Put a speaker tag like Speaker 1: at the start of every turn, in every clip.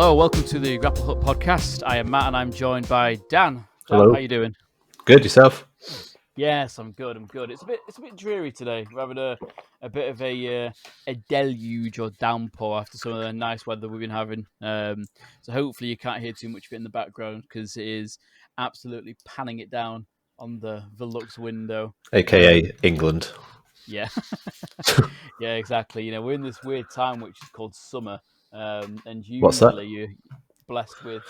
Speaker 1: Hello, welcome to the Grapplehook Podcast. I am Matt and I'm joined by Dan. Dan,
Speaker 2: Hello.
Speaker 1: how you doing?
Speaker 2: Good, yourself?
Speaker 1: Yes, I'm good. It's a bit dreary today. We're having a bit of a deluge or downpour after some of the nice weather we've been having. So hopefully you can't hear too much of it in the background because it is absolutely panning it down on the Lux window.
Speaker 2: AKA England.
Speaker 1: Yeah. Yeah, exactly. You know, we're in this weird time which is called summer. And
Speaker 2: What's that?
Speaker 1: usually you're blessed with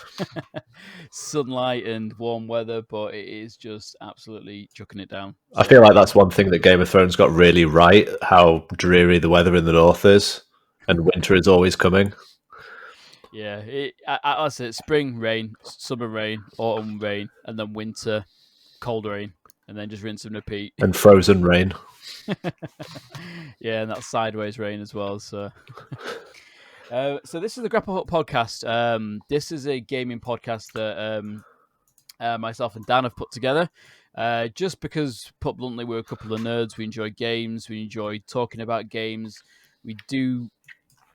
Speaker 1: sunlight and warm weather, but it is just absolutely chucking it down.
Speaker 2: I feel like that's one thing that Game of Thrones got really right, how dreary the weather in the north is, and winter is always coming.
Speaker 1: Yeah, I said spring rain, summer rain, autumn rain, and then winter cold rain, and then just rinse and repeat.
Speaker 2: And frozen rain.
Speaker 1: Yeah, and that's sideways rain as well. So this is the Grapplehook Podcast. This is a gaming podcast that myself and Dan have put together. Just because, put bluntly, we're a couple of nerds. We enjoy games. We enjoy talking about games. We do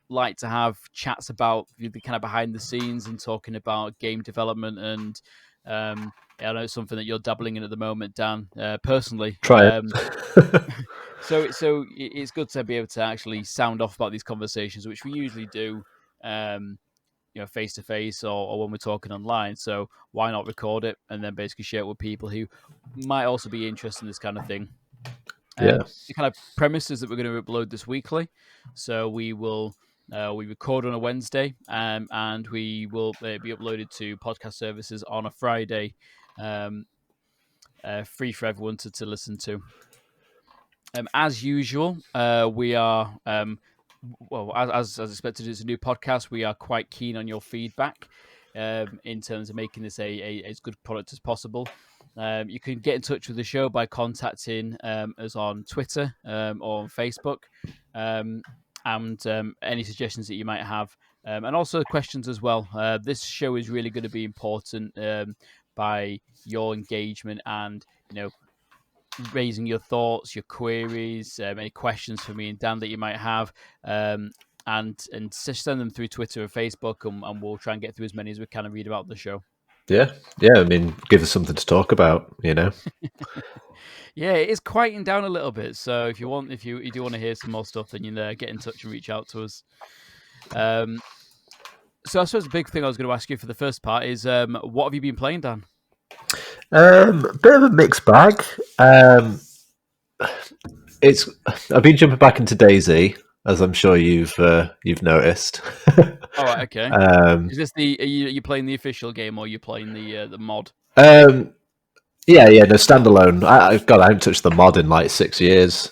Speaker 1: like to have chats about the kind of behind the scenes and talking about game development. And I know it's something that you're dabbling in at the moment, Dan, personally.
Speaker 2: Try it.
Speaker 1: So it's good to be able to actually sound off about these conversations, which we usually do, face to face or when we're talking online. So why not record it and then basically share it with people who might also be interested in this kind of thing.
Speaker 2: Yeah.
Speaker 1: The kind of premise is that we're going to upload this weekly. So we will we record on a Wednesday and we will be uploaded to podcast services on a Friday, free for everyone to listen to. As usual, we are, as expected, it's a new podcast. We are quite keen on your feedback in terms of making this as good product as possible. You can get in touch with the show by contacting us on Twitter or on Facebook, and any suggestions that you might have, and also questions as well. This show is really going to be important by your engagement and, raising your thoughts, your queries, any questions for me and Dan that you might have, and send them through Twitter or Facebook, and we'll try and get through as many as we can and read about the show.
Speaker 2: Yeah. I mean, give us something to talk about, Yeah,
Speaker 1: it is quieting down a little bit. So if you do want to hear some more stuff, then get in touch and reach out to us. So I suppose the big thing I was going to ask you for the first part is, what have you been playing, Dan?
Speaker 2: Bit of a mixed bag. I've been jumping back into DayZ, as I'm sure you've noticed.
Speaker 1: All right, okay. Is this are you playing the official game or are you playing the mod?
Speaker 2: No, standalone. I haven't touched the mod in like 6 years.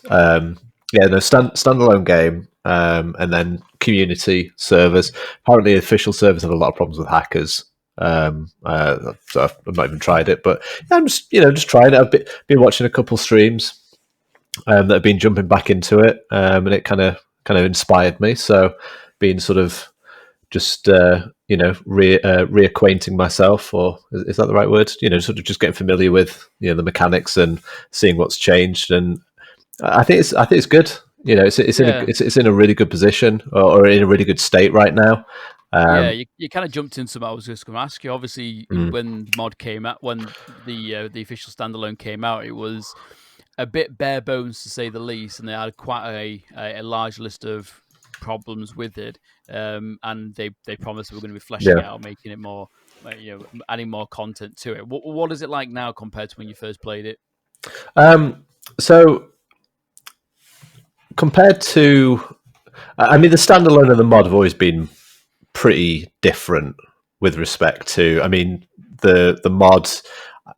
Speaker 2: Standalone game, and then community servers. Apparently, official servers have a lot of problems with hackers. So I've not even tried it, but I'm just trying it. I've been watching a couple streams that have been jumping back into it, and it kind of inspired me. So being sort of just reacquainting myself, or is that the right word? Sort of just getting familiar with the mechanics and seeing what's changed. And I think it's good. It's in a really good position or in a really good state right now.
Speaker 1: You kind of jumped into what I was just going to ask you. Obviously, when the mod came out, when the official standalone came out, it was a bit bare bones to say the least, and they had quite a large list of problems with it. And they promised we were going to be fleshing it out, making it more, adding more content to it. What is it like now compared to when you first played it?
Speaker 2: So compared to, I mean, the standalone and the mod have always been pretty different with respect to, I mean, the mod,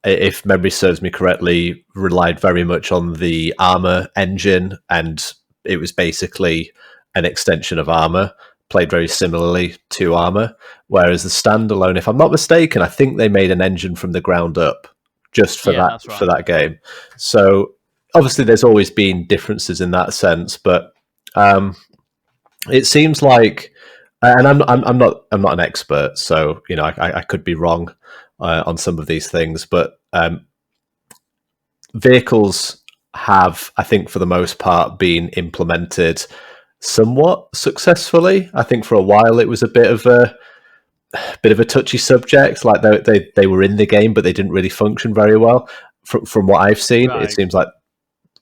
Speaker 2: if memory serves me correctly, relied very much on the Armor engine, and it was basically an extension of Armor, played very similarly to Armor, whereas the standalone, if I'm not mistaken, I think they made an engine from the ground up just for for that game. So obviously there's always been differences in that sense, but it seems like, and I'm not an expert, so I could be wrong on some of these things, but vehicles have, I think, for the most part, been implemented somewhat successfully. I think for a while it was a bit of bit of a touchy subject. Like they were in the game, but they didn't really function very well. From what I've seen, it seems like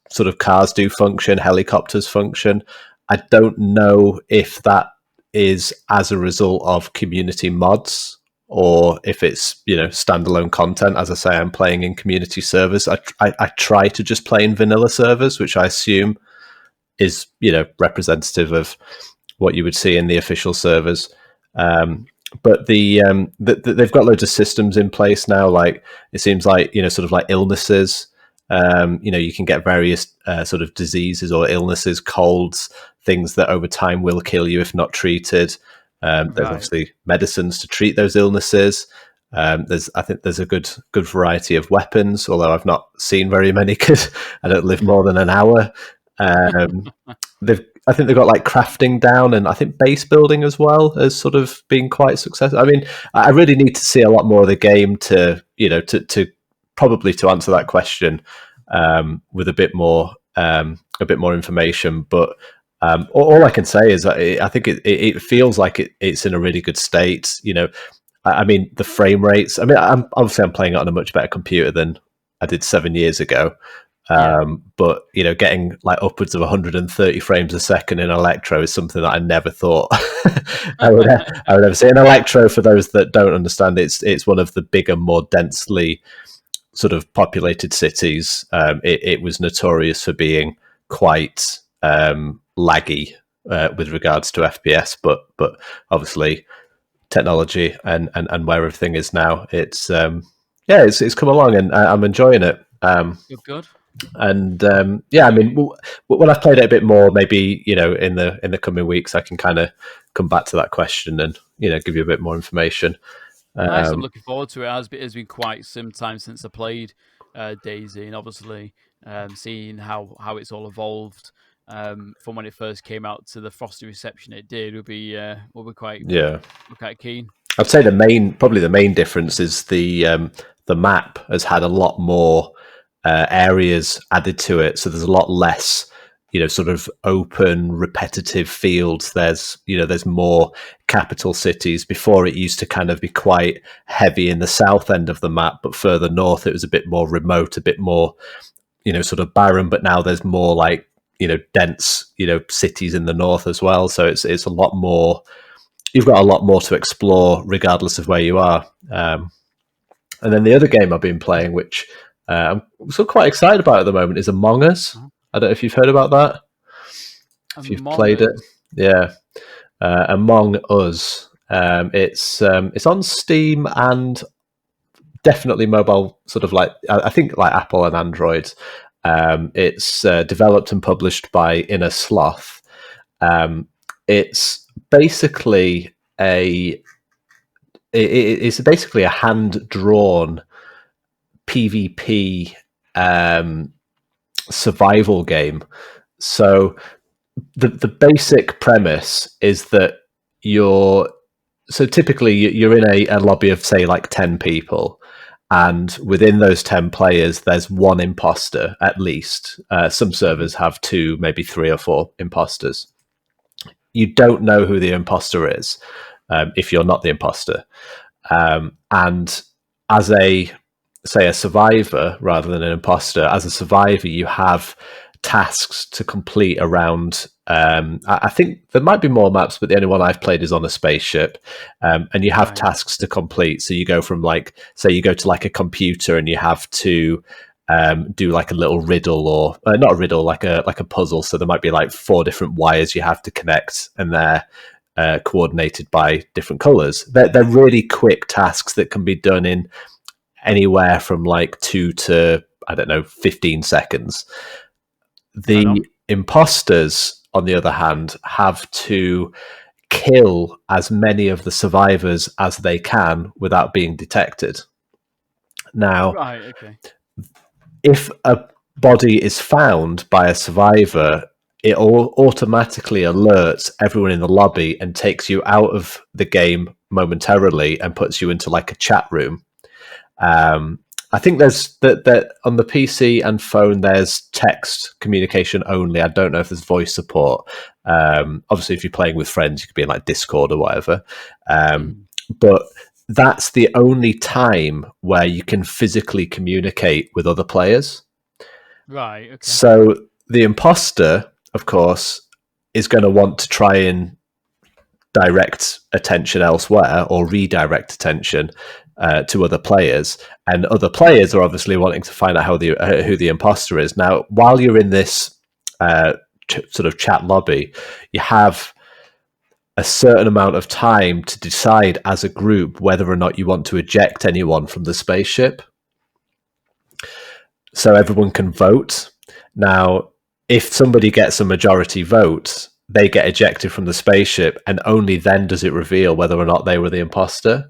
Speaker 2: sort of cars do function, helicopters function. I don't know if that is as a result of community mods or if it's standalone content. As I say, I'm playing in community servers. I try to just play in vanilla servers, which I assume is representative of what you would see in the official servers. But they've got loads of systems in place now. Like it seems like sort of like illnesses. You can get various sort of diseases or illnesses, colds, things that over time will kill you if not treated. There's obviously medicines to treat those illnesses. I think there's a good variety of weapons, although I've not seen very many because I don't live more than an hour. I think they've got like crafting down, and I think base building as well as sort of being quite successful. I mean, I really need to see a lot more of the game to probably to answer that question with a bit more information. But all I can say is that I think it feels like it's in a really good state. I mean, the frame rates. I mean, I'm playing it on a much better computer than I did 7 years ago. But getting like upwards of 130 frames a second in Electro is something that I never thought I would ever see. In Electro, for those that don't understand, it's one of the bigger, more densely sort of populated cities. It was notorious for being quite laggy with regards to FPS, but obviously technology and where everything is now, it's come along, and I'm enjoying it.
Speaker 1: Good.
Speaker 2: And I mean, when I've played it a bit more, maybe in the coming weeks, I can kind of come back to that question and give you a bit more information.
Speaker 1: Nice. I'm looking forward to it. It's been quite some time since I played Daisy, and obviously seeing how it's all evolved from when it first came out to the frosty reception it did will be quite keen.
Speaker 2: I'd say probably the main difference is the map has had a lot more areas added to it, so there's a lot less sort of open repetitive fields. There's more capital cities. Before, it used to kind of be quite heavy in the south end of the map, but further north it was a bit more remote, a bit more sort of barren. But now there's more like dense cities in the north as well, so it's a lot more. You've got a lot more to explore regardless of where you are. And then the other game I've been playing, which I'm still quite excited about at the moment, is Among Us. I don't know if you've heard about that. If you've played it, yeah. Among Us. It's on Steam and definitely mobile. Sort of like I think like Apple and Android. It's developed and published by Inner Sloth. It's basically it's basically a hand drawn PvP survival game. So the basic premise is that typically you're in a lobby of say like 10 people, and within those 10 players there's one imposter at least. Some servers have 2, maybe 3 or 4 imposters. You don't know who the imposter is if you're not the imposter, and as a survivor rather than an imposter, as a survivor you have tasks to complete around I think there might be more maps, but the only one I've played is on a spaceship, and you have tasks to complete. So you go from you go to like a computer and you have to do like a little riddle, or not a riddle, like a puzzle. So there might be like 4 different wires you have to connect, and they're coordinated by different colors. They're really quick tasks that can be done in anywhere from like 2 to 15 seconds. The imposters, on the other hand, have to kill as many of the survivors as they can without being detected. Now, if a body is found by a survivor, it automatically alerts everyone in the lobby and takes you out of the game momentarily and puts you into like a chat room. I think there's that on the PC and phone. There's text communication only. I don't know if there's voice support. Obviously, if you're playing with friends, you could be in like Discord or whatever. but that's the only time where you can physically communicate with other players.
Speaker 1: Right. Okay.
Speaker 2: So the imposter, of course, is going to want to try and direct attention elsewhere or redirect attention to other players, and other players are obviously wanting to find out who the imposter is. Now, while you're in this sort of chat lobby, you have a certain amount of time to decide as a group whether or not you want to eject anyone from the spaceship. So everyone can vote. Now, if somebody gets a majority vote, they get ejected from the spaceship, and only then does it reveal whether or not they were the imposter.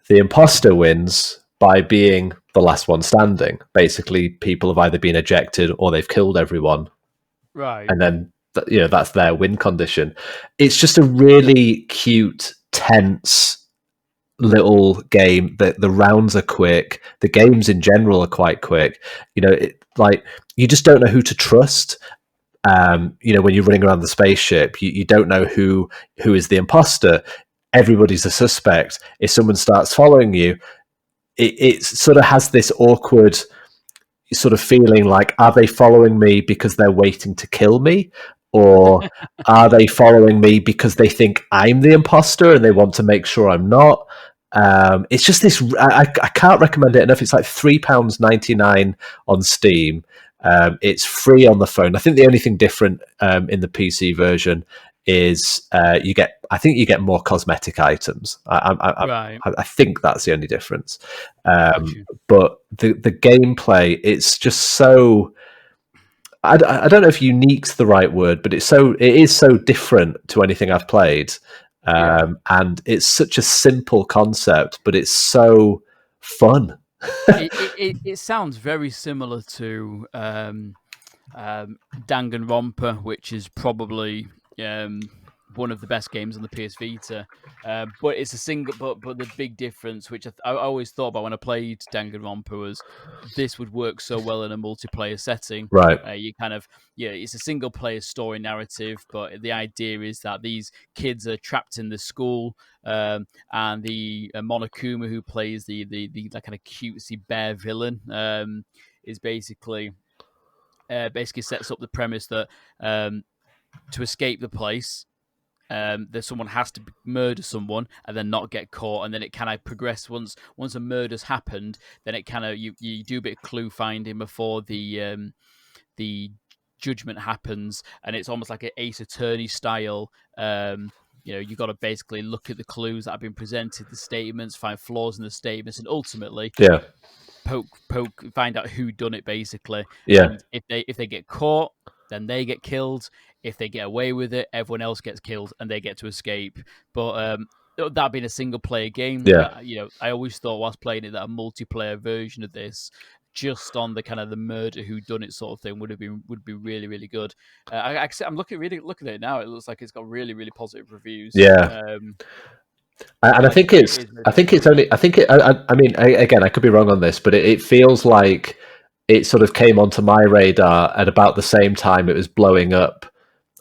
Speaker 2: The imposter wins by being the last one standing. Basically, people have either been ejected or they've killed everyone.
Speaker 1: Right.
Speaker 2: And then, that's their win condition. It's just a really cute, tense little game. The rounds are quick. The games in general are quite quick. You just don't know who to trust. When you're running around the spaceship, you don't know who is the imposter. Everybody's a suspect. If someone starts following you, it sort of has this awkward sort of feeling like, are they following me because they're waiting to kill me? Or are they following me because they think I'm the imposter and they want to make sure I'm not? It's just this, I can't recommend it enough. It's like £3.99 on Steam. It's free on the phone. I think the only thing different in the PC version is you get more cosmetic items.
Speaker 1: Right.
Speaker 2: I think that's the only difference. But the gameplay, it's just so. I don't know if unique's the right word, but it is so different to anything I've played, and it's such a simple concept, but it's so fun.
Speaker 1: It sounds very similar to Danganronpa, which is probably one of the best games on the PS Vita. But it's a single. But the big difference, which I always thought about when I played Danganronpa, was this would work so well in a multiplayer setting.
Speaker 2: Right.
Speaker 1: It's a single player story narrative, but the idea is that these kids are trapped in the school, and the Monokuma, who plays the kind of cutesy bear villain, is basically sets up the premise that to escape the place, that someone has to murder someone and then not get caught, and then it kind of progress. Once a murder's happened, then it kind of you do a bit of clue finding before the judgment happens, and it's almost like an Ace Attorney style. You've got to basically look at the clues that have been presented, the statements, find flaws in the statements, and ultimately, poke, find out who done it. Basically, and if they get caught, then they get killed. If they get away with it, everyone else gets killed and they get to escape. But that being a single player game, I always thought whilst playing it that a multiplayer version of this, just on the kind of the murder who done it sort of thing, would be really, really good. I'm looking at it now. It looks like it's got really, really positive reviews.
Speaker 2: Yeah. And I think again, I could be wrong on this, but it feels like it sort of came onto my radar at about the same time it was blowing up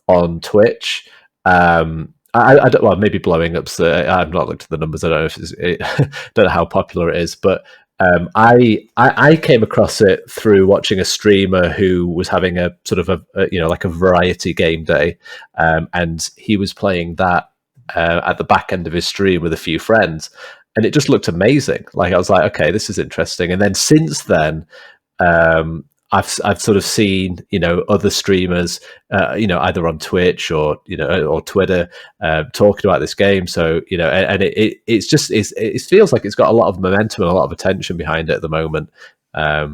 Speaker 2: on Twitch. Maybe blowing up. I've not looked at the numbers. I don't know don't know how popular it is, but I came across it through watching a streamer who was having a sort of a variety game day, and he was playing that at the back end of his stream with a few friends, and it just looked amazing. Like I was like, okay, this is interesting. And then since then, I've sort of seen other streamers either on Twitch or or Twitter talking about this game. So and it feels like it's got a lot of momentum and a lot of attention behind it at the moment. I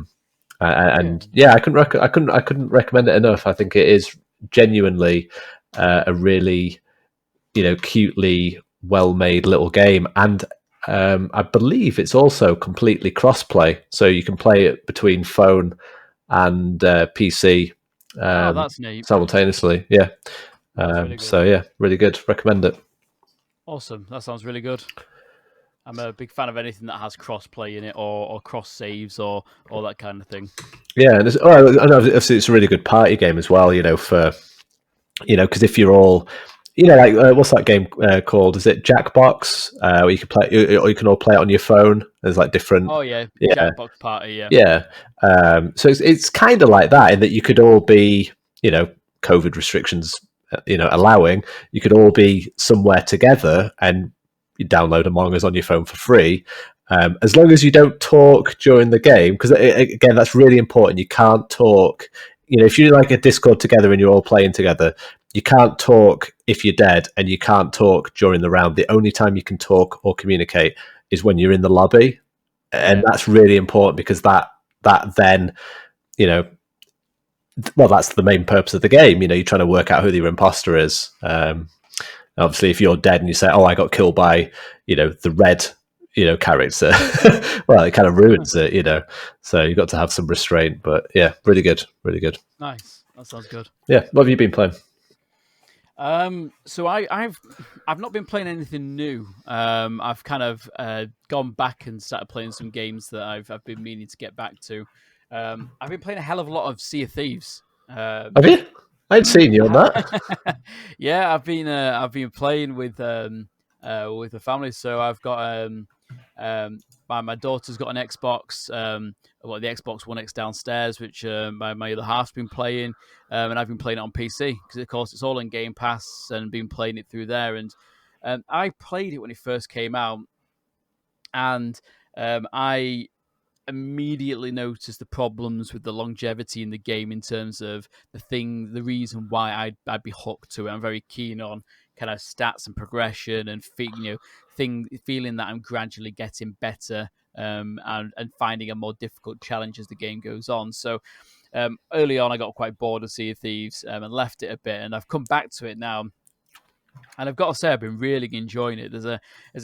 Speaker 2: couldn't recommend it enough. I think it is genuinely a really cutely well made little game, and I believe it's also completely cross-play, so you can play it between phone and PC
Speaker 1: that's neat.
Speaker 2: simultaneously. Really good. Recommend it.
Speaker 1: Awesome. That sounds really good. I'm a big fan of anything that has cross-play in it, or cross saves, or that kind of thing.
Speaker 2: Yeah, and it's a really good party game as well. Because if you're all like what's that game called? Is it Jackbox? Where you can play, or you can all play it on your phone. There's like different.
Speaker 1: Oh yeah,
Speaker 2: Yeah,
Speaker 1: Jackbox Party. Yeah.
Speaker 2: yeah. So it's kind of like that in that you could all be, COVID restrictions, allowing, you could all be somewhere together and you download Among Us on your phone for free. As long as you don't talk during the game, because again, that's really important. You can't talk. If you're like a Discord together and you're all playing together, you can't talk if you're dead, and you can't talk during the round. The only time you can talk or communicate is when you're in the lobby, and that's really important because that then, well, that's the main purpose of the game. You're trying to work out who the imposter is. Obviously, if you're dead and you say, "Oh, I got killed by," the red, character, well, it kind of ruins it. So you've got to have some restraint. But yeah, really good, really good.
Speaker 1: Nice. That sounds good.
Speaker 2: Yeah, what have you been playing?
Speaker 1: So I've not been playing anything new. I've kind of gone back and started playing some games that I've been meaning to get back to. I've been playing a hell of a lot of Sea of Thieves.
Speaker 2: Have you? I'd seen you on that.
Speaker 1: Yeah, I've been playing with the family. So I've got my daughter's got an Xbox. I've got the Xbox One X downstairs, which my other half's been playing, and I've been playing it on PC because, of course, it's all in Game Pass and been playing it through there. And I played it when it first came out, and I immediately noticed the problems with the longevity in the game in terms of the reason why I'd be hooked to it. I'm very keen on kind of stats and progression and feeling that I'm gradually getting better and finding a more difficult challenge as the game goes on. So early on, I got quite bored of Sea of Thieves and left it a bit, and I've come back to it now. And I've got to say, I've been really enjoying it. There's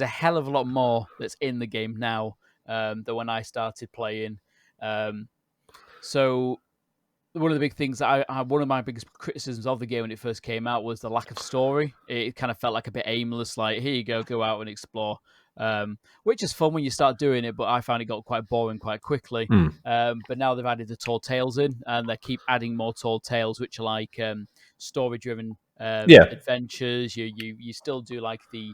Speaker 1: a hell of a lot more that's in the game now than when I started playing. So one of the big things that one of my biggest criticisms of the game when it first came out was the lack of story. It kind of felt like a bit aimless, like, here you go out and explore, which is fun when you start doing it, but I found it got quite boring quite quickly. But now they've added the Tall Tales in, and they keep adding more Tall Tales, which are like story-driven adventures. You still do like the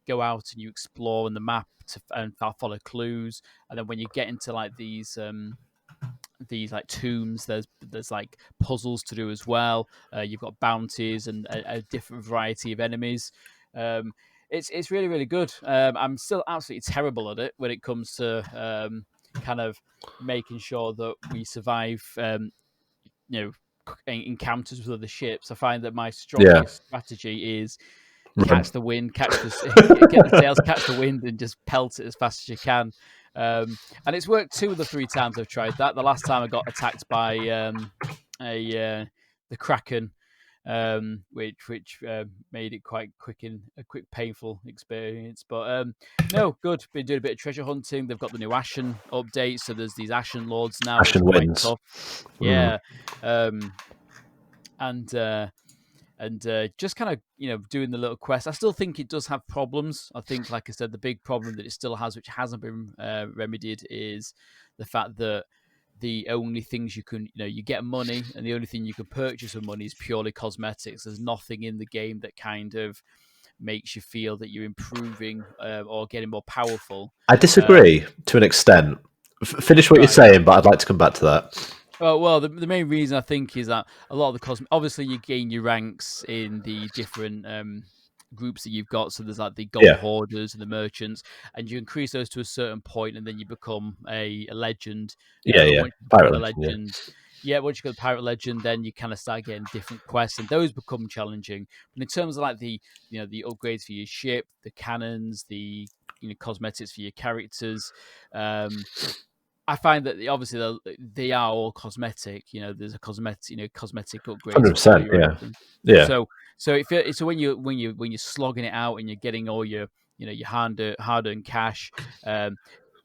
Speaker 1: go out and you explore on the map and follow clues, and then when you get into like these like tombs, there's like puzzles to do as well. You've got bounties and a different variety of enemies. It's really, really good. I'm still absolutely terrible at it when it comes to kind of making sure that we survive encounters with other ships. I find that my strongest strategy is catch the wind, get the sails, catch the wind, and just pelt it as fast as you can. And it's worked 2 of the 3 times I've tried that. The last time I got attacked by the Kraken, which made it quite a quick painful experience. But no, good. Been doing a bit of treasure hunting. They've got the new Ashen update, so there's these Ashen Lords now.
Speaker 2: Ashen Winds.
Speaker 1: Tough. Yeah. And just kind of, doing the little quest. I still think it does have problems. I think, like I said, the big problem that it still has, which hasn't been remedied, is the fact that the only things you can, you get money, and the only thing you can purchase with money is purely cosmetics. There's nothing in the game that kind of makes you feel that you're improving or getting more powerful.
Speaker 2: I disagree to an extent. Finish what you're saying, but I'd like to come back to that.
Speaker 1: Well, the main reason I think is that a lot of the obviously you gain your ranks in the different groups that you've got. So there's like the gold hoarders and the merchants, and you increase those to a certain point, and then you become a legend.
Speaker 2: Pirate legend.
Speaker 1: Once you go to pirate legend, then you kind of start getting different quests, and those become challenging. But in terms of like the the upgrades for your ship, the cannons, the cosmetics for your characters, I find that obviously they are all cosmetic. There's a cosmetic upgrade.
Speaker 2: 100%. Yeah.
Speaker 1: So when you're slogging it out and you're getting all your your hard-earned cash,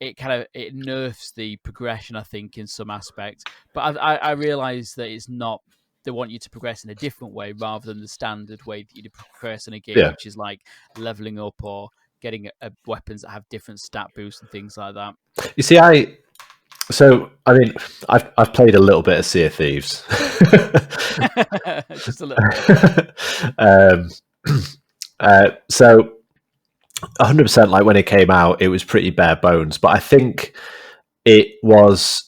Speaker 1: it nerfs the progression, I think, in some aspects. But I realize that it's not. They want you to progress in a different way rather than the standard way that you progress in a game, which is like leveling up or getting weapons that have different stat boosts and things like that.
Speaker 2: You see, I've played a little bit of Sea of Thieves.
Speaker 1: Just a little bit.
Speaker 2: So 100%, like when it came out, it was pretty bare bones, but I think it was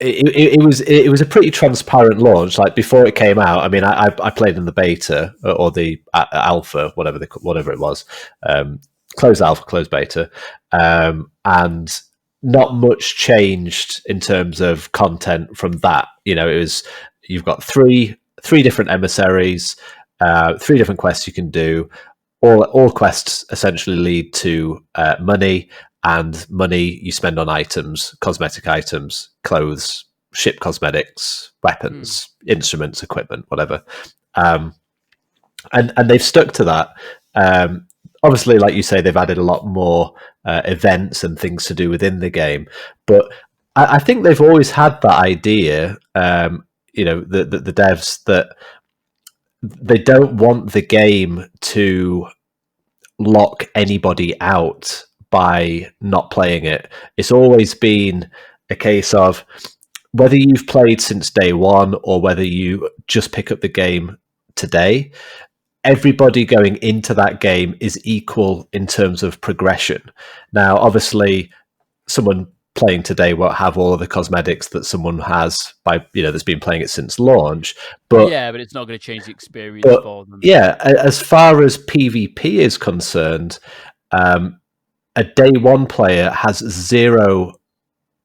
Speaker 2: it was a pretty transparent launch. Like before it came out, I mean, I played in the beta or the alpha, whatever it was, closed alpha, closed beta, and not much changed in terms of content from that. You know, you've got three different emissaries, three different quests you can do. All quests essentially lead to money, and money you spend on items, cosmetic items, clothes, ship cosmetics, weapons, instruments, equipment, whatever. And they've stuck to that. Obviously, like you say, they've added a lot more events and things to do within the game. But I think they've always had that idea, you know, the devs, that they don't want the game to lock anybody out by not playing it. It's always been a case of whether you've played since day one or whether you just pick up the game today, everybody going into that game is equal in terms of progression. Now, obviously, someone playing today won't have all of the cosmetics that someone has that's been playing it since launch. But
Speaker 1: but it's not going to change the experience for them.
Speaker 2: Yeah, as far as PvP is concerned, a day one player has zero,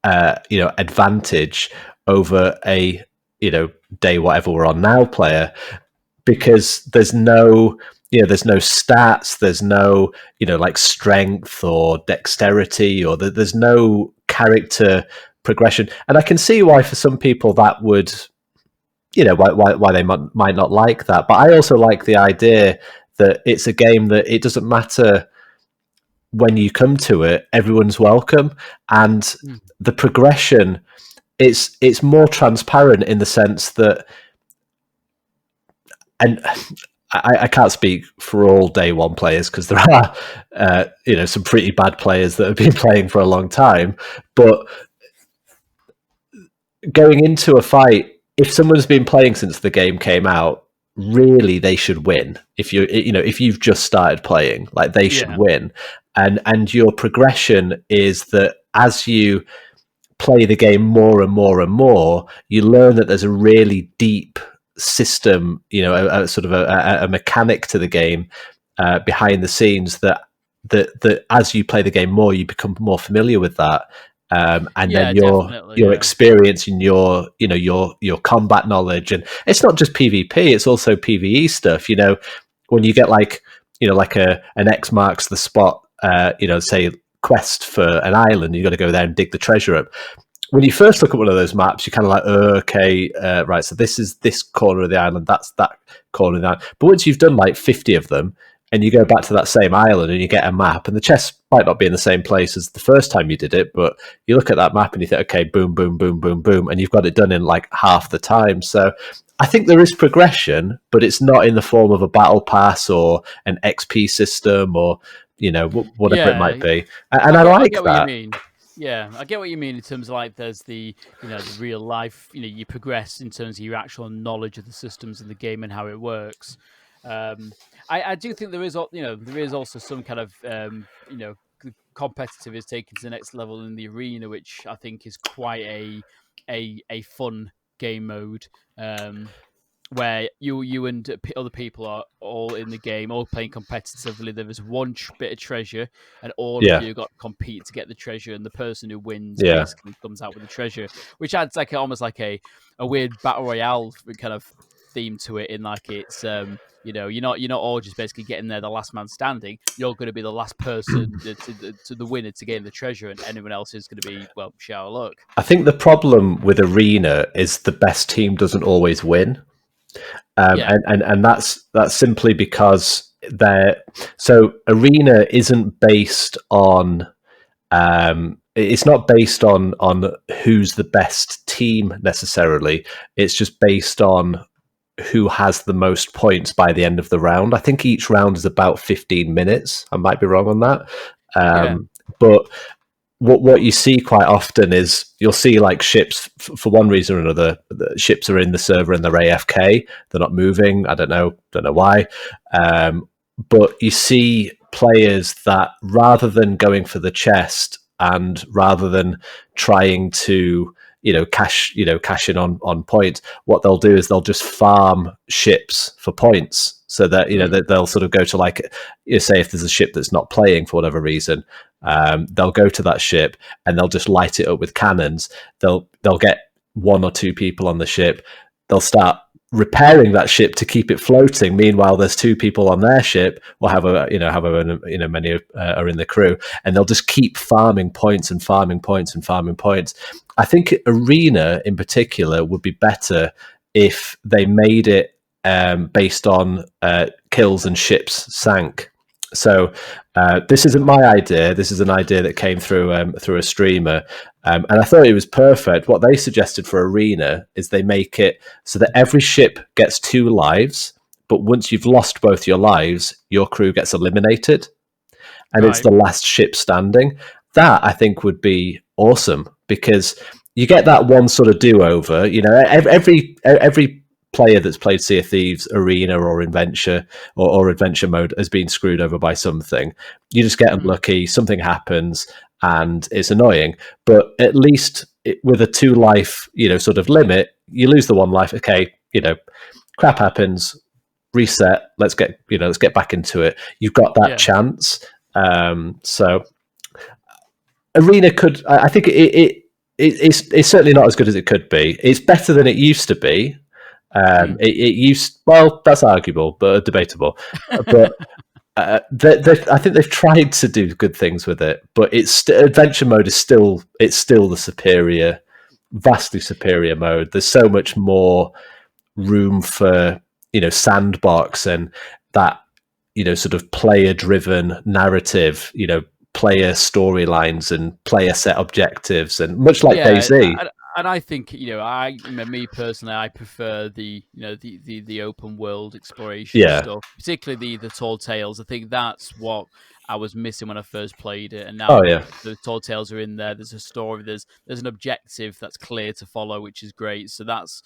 Speaker 2: advantage over a day whatever we're on now player, because there's no stats, there's no like strength or dexterity, or there's no character progression. And I can see why for some people that would, why they might not like that. But I also like the idea that it's a game that it doesn't matter when you come to it, everyone's welcome, and the progression, it's more transparent in the sense that, and I can't speak for all day one players because there are some pretty bad players that have been playing for a long time, but going into a fight, if someone's been playing since the game came out, really they should win. If you've just started playing, like, they should win. And your progression is that as you play the game more and more and more, you learn that there's a really deep system, a sort of a mechanic to the game behind the scenes that as you play the game more, you become more familiar with that. And then your experience and your combat knowledge, and it's not just PvP, it's also PvE stuff. When you get like an X marks the spot, say quest for an island, you've got to go there and dig the treasure up. When you first look at one of those maps, you're kind of like, okay, right, so this is this corner of the island, that's that corner of the island. But once you've done like 50 of them, and you go back to that same island and you get a map, and the chests might not be in the same place as the first time you did it, but you look at that map and you think, okay, boom, boom, boom, boom, boom, and you've got it done in like half the time. So I think there is progression, but it's not in the form of a battle pass or an XP system or, whatever it might be. And I like that.
Speaker 1: What you mean. Yeah, I get what you mean in terms of like there's the the real life, you progress in terms of your actual knowledge of the systems in the game and how it works. I do think there is also some kind of competitive is taken to the next level in the arena, which I think is quite a fun game mode. Where you and other people are all in the game, all playing competitively. There is one bit of treasure, and all of you got to compete to get the treasure, and the person who wins basically comes out with the treasure, which adds like almost like a weird battle royale kind of theme to it. In like it's you're not all just basically getting there the last man standing. You're going to be the last person to the winner to gain the treasure, and anyone else is going to be shower luck.
Speaker 2: I think the problem with arena is the best team doesn't always win. And that's simply because arena isn't based on it's not based on who's the best team necessarily. It's just based on who has the most points by the end of the round. I think each round is about 15 minutes. I might be wrong on that. But what you see quite often is you'll see like ships for one reason or another. The ships are in the server and they're AFK. They're not moving. I don't know why. but you see players that rather than going for the chest and rather than trying to cash in on points, what they'll do is they'll just farm ships for points, so that that they'll sort of go to, like, say if there's a ship that's not playing for whatever reason, they'll go to that ship and they'll just light it up with cannons. They'll get one or two people on the ship. They'll start repairing that ship to keep it floating. Meanwhile, there's two people on their ship, or however many are in the crew, and they'll just keep farming points and farming points and farming points. I think Arena in particular would be better if they made it based on kills and ships sank. So this isn't my idea. This is an idea that came through a streamer, and I thought it was perfect. What they suggested for Arena is they make it so that every ship gets 2 lives, but once you've lost both your lives, your crew gets eliminated, and it's the last ship standing. That, I think, would be awesome, because you get that one sort of do-over. Every player that's played Sea of Thieves, Arena, or Adventure or Adventure mode has been screwed over by something. You just get unlucky, something happens, and it's annoying. But at least with a 2 life, sort of limit, you lose the 1 life. Okay, crap happens, reset. Let's get back into it. You've got that chance. So Arena could. I think it's certainly not as good as it could be. It's better than it used to be. That's arguable, but debatable. But I think they've tried to do good things with it, but adventure mode is still the superior, vastly superior mode. There's so much more room for sandbox and that sort of player driven narrative, player storylines and player set objectives, and much like DayZ.
Speaker 1: And I think me personally, I prefer the the open world exploration stuff, particularly the Tall Tales. I think that's what I was missing when I first played it, and now the Tall Tales are in there. There's a story, there's an objective that's clear to follow, which is great. So that's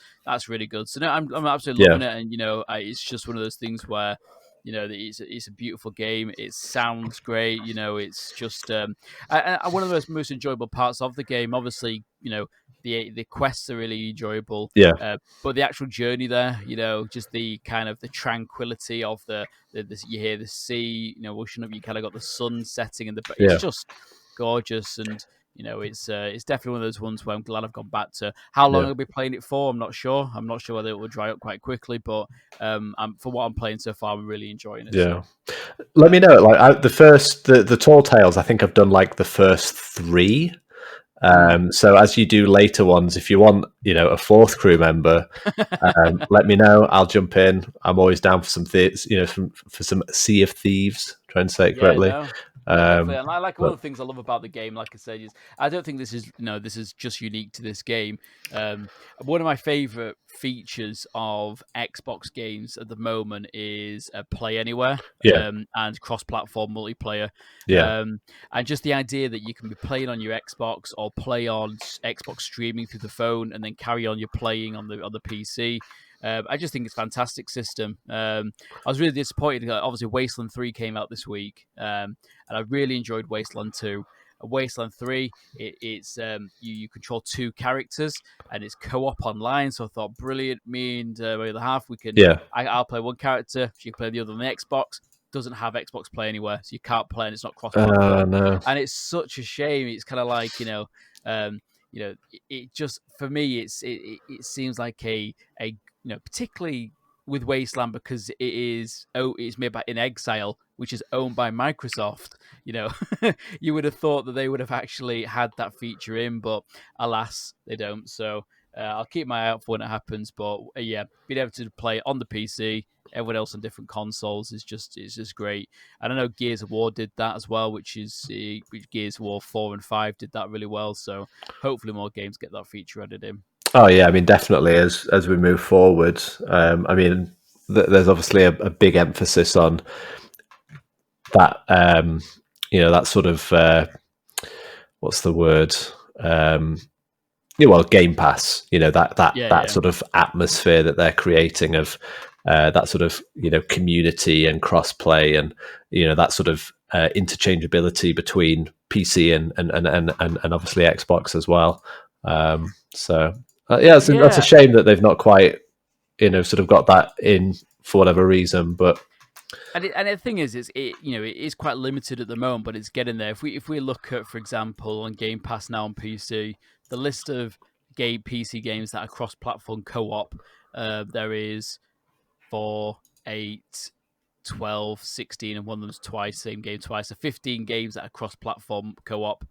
Speaker 1: really good. So no, I'm absolutely loving it, and it's just one of those things where it's a beautiful game. It sounds great. It's just one of the most enjoyable parts of the game. Obviously, the quests are really enjoyable. But the actual journey there, just the kind of the tranquility of the you hear the sea, washing up. You kind of got the sun setting, and it's just gorgeous. And it's definitely one of those ones where I'm glad I've gone back to. How long I'll be playing it for, I'm not sure. I'm not sure whether it will dry up quite quickly, but for what I'm playing so far, I'm really enjoying it.
Speaker 2: Yeah. So. Let me know. Like the Tall Tales, I think I've done like the first 3. So as you do later ones, if you want, a 4th crew member, let me know. I'll jump in. I'm always down for some for some Sea of Thieves. Trying to say it correctly.
Speaker 1: No. And I like one of the things I love about the game, like I said, is I don't think this is just unique to this game. One of my favorite features of Xbox games at the moment is Play Anywhere and cross-platform multiplayer. And just the idea that you can be playing on your Xbox or play on Xbox streaming through the phone and then carry on your playing on the PC. I just think it's a fantastic system. I was really disappointed. Obviously, Wasteland 3 came out this week, and I really enjoyed Wasteland 2. Wasteland 3, it's you control 2 characters, and it's co-op online. So I thought, brilliant. Me and my other half, we can. I'll play one character. She can play the other on the Xbox. Doesn't have Xbox Play Anywhere, so you can't play, and it's not cross-platform.
Speaker 2: No.
Speaker 1: And it's such a shame. It's kind of like it just, for me, it seems like a particularly with Wasteland, because it's made by In Exile, which is owned by Microsoft. You would have thought that they would have actually had that feature in, but alas, they don't. So I'll keep my eye out for when it happens. But being able to play on the PC, everyone else on different consoles is just great. And I know Gears of War did that as well, which Gears of War 4 and 5 did that really well. So hopefully more games get that feature added in.
Speaker 2: Oh yeah, I mean, definitely as we move forward. I mean, there's obviously a big emphasis on that. That sort of what's the word? Game Pass. That sort of atmosphere that they're creating of that sort of community and cross-play and that sort of interchangeability between PC and obviously Xbox as well. That's a shame that they've not quite sort of got that in for whatever reason, but.
Speaker 1: And the thing is, it is quite limited at the moment, but it's getting there. If we look at, for example, on Game Pass now on PC, the list of PC games that are cross-platform co-op, there is 4, 8, 12, 16, and one of them's same game twice. So 15 games that are cross-platform co-op,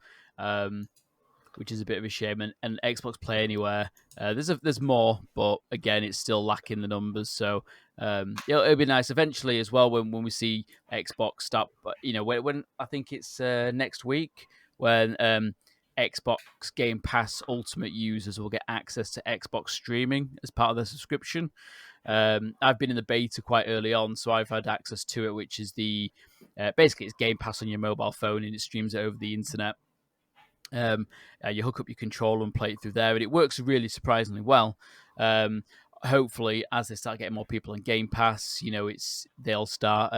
Speaker 1: which is a bit of a shame. And Xbox Play Anywhere, there's more, but again, it's still lacking the numbers. So it'll be nice eventually as well when we see Xbox start. When I think it's next week when Xbox Game Pass Ultimate users will get access to Xbox streaming as part of their subscription. I've been in the beta quite early on, so I've had access to it, which is basically it's Game Pass on your mobile phone and it streams it over the internet. You hook up your controller and play it through there, and it works really surprisingly well. Hopefully, as they start getting more people on Game Pass, they'll start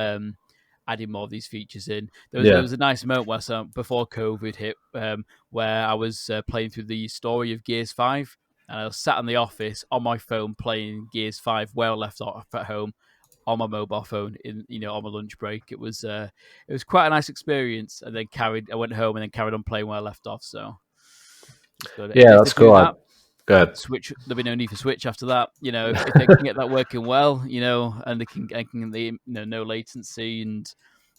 Speaker 1: adding more of these features in. There was a nice moment where before COVID hit, where I was playing through the story of Gears 5, and I was sat in the office on my phone playing Gears 5 where I left off at home on my mobile phone on my lunch break. It was quite a nice experience, and then I went home and then carried on playing where I left off. So
Speaker 2: yeah, that's cool. Good.
Speaker 1: Switch. There'll be no need for Switch after that. If they can get that working well, and they can no latency and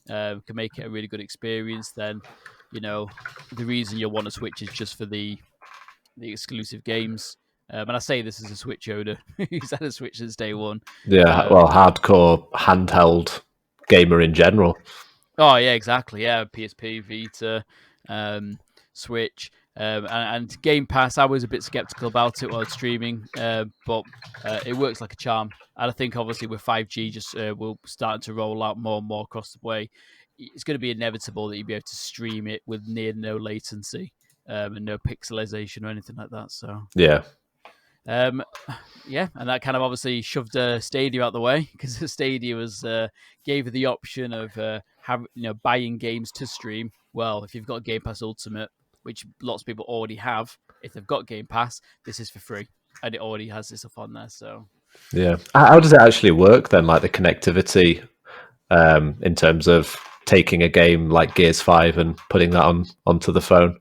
Speaker 1: can make it a really good experience, then the reason you'll want to Switch is just for the exclusive games. And I say this as a Switch owner who's had a Switch since day one.
Speaker 2: Yeah, hardcore handheld gamer in general.
Speaker 1: Oh yeah, exactly. Yeah, PSP, Vita, Switch, and Game Pass. I was a bit skeptical about it while streaming, but it works like a charm. And I think obviously with 5G we're starting to roll out more and more across the way, it's going to be inevitable that you'll be able to stream it with near no latency and no pixelization or anything like that. So
Speaker 2: yeah.
Speaker 1: And that kind of obviously shoved Stadia out the way, because Stadia gave you the option of buying games to stream. Well, if you've got Game Pass Ultimate, which lots of people already have, if they've got Game Pass, this is for free, and it already has this stuff on there. So
Speaker 2: yeah, how does it actually work then? Like the connectivity, in terms of taking a game like Gears 5 and putting that onto the phone.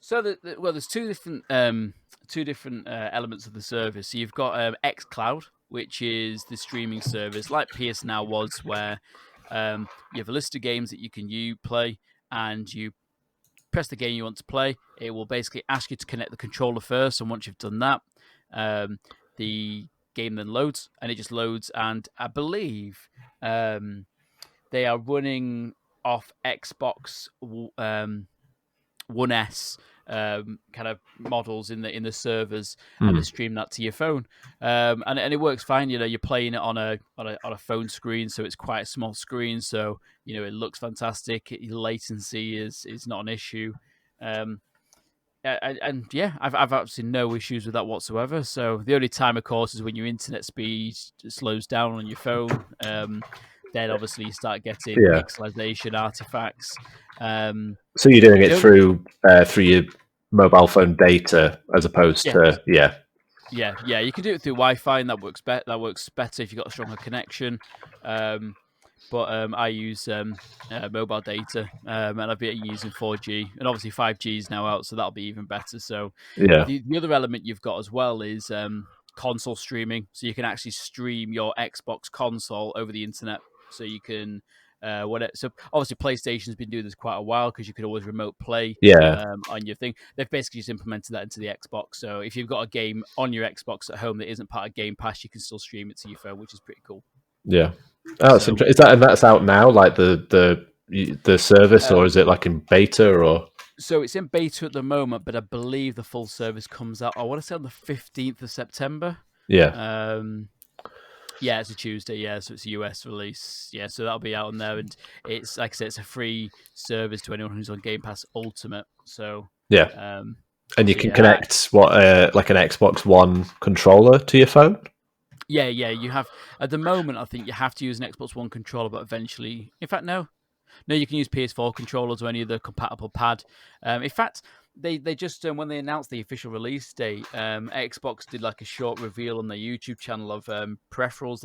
Speaker 1: So there's two different elements of the service. So you've got xCloud, which is the streaming service like PS Now was, where you have a list of games that you can play, and you press the game you want to play. It will basically ask you to connect the controller first, and once you've done that, the game then loads, and it just loads. And I believe they are running off Xbox One S kind of models in the servers, and they stream that to your phone, and it works fine. You're playing it on a phone screen, so it's quite a small screen, so it looks fantastic. Latency is not an issue, and I've absolutely no issues with that whatsoever. So the only time, of course, is when your internet speed slows down on your phone. Then obviously you start getting pixelization artifacts.
Speaker 2: So you're doing it through your mobile phone data as opposed to
Speaker 1: Yeah, you can do it through Wi-Fi, and that works better. That works better if you've got a stronger connection. But I use mobile data, and I've been using 4G, and obviously 5G is now out, so that'll be even better. So the other element you've got as well is console streaming, so you can actually stream your Xbox console over the internet. So you can so obviously PlayStation's been doing this quite a while, because you could always remote play on your thing. They've basically just implemented that into the Xbox. So if you've got a game on your Xbox at home that isn't part of Game Pass, you can still stream it to your phone, which is pretty cool.
Speaker 2: Yeah. Oh, so, is that's out now, like the service, or is it like in beta, or?
Speaker 1: So it's in beta at the moment, but I believe the full service comes out, I want to say, on the 15th of September.
Speaker 2: Yeah.
Speaker 1: Yeah, it's a Tuesday. Yeah, so it's a US release. Yeah, so that'll be out on there, and it's, like I said, it's a free service to anyone who's on Game Pass Ultimate. So
Speaker 2: and you can connect like an Xbox One controller to your phone.
Speaker 1: Yeah, you have at the moment. I think you have to use an Xbox One controller, but eventually, in fact, no, you can use PS4 controllers or any other compatible pad. In fact, they just when they announced the official release date, Xbox did like a short reveal on their YouTube channel of peripherals.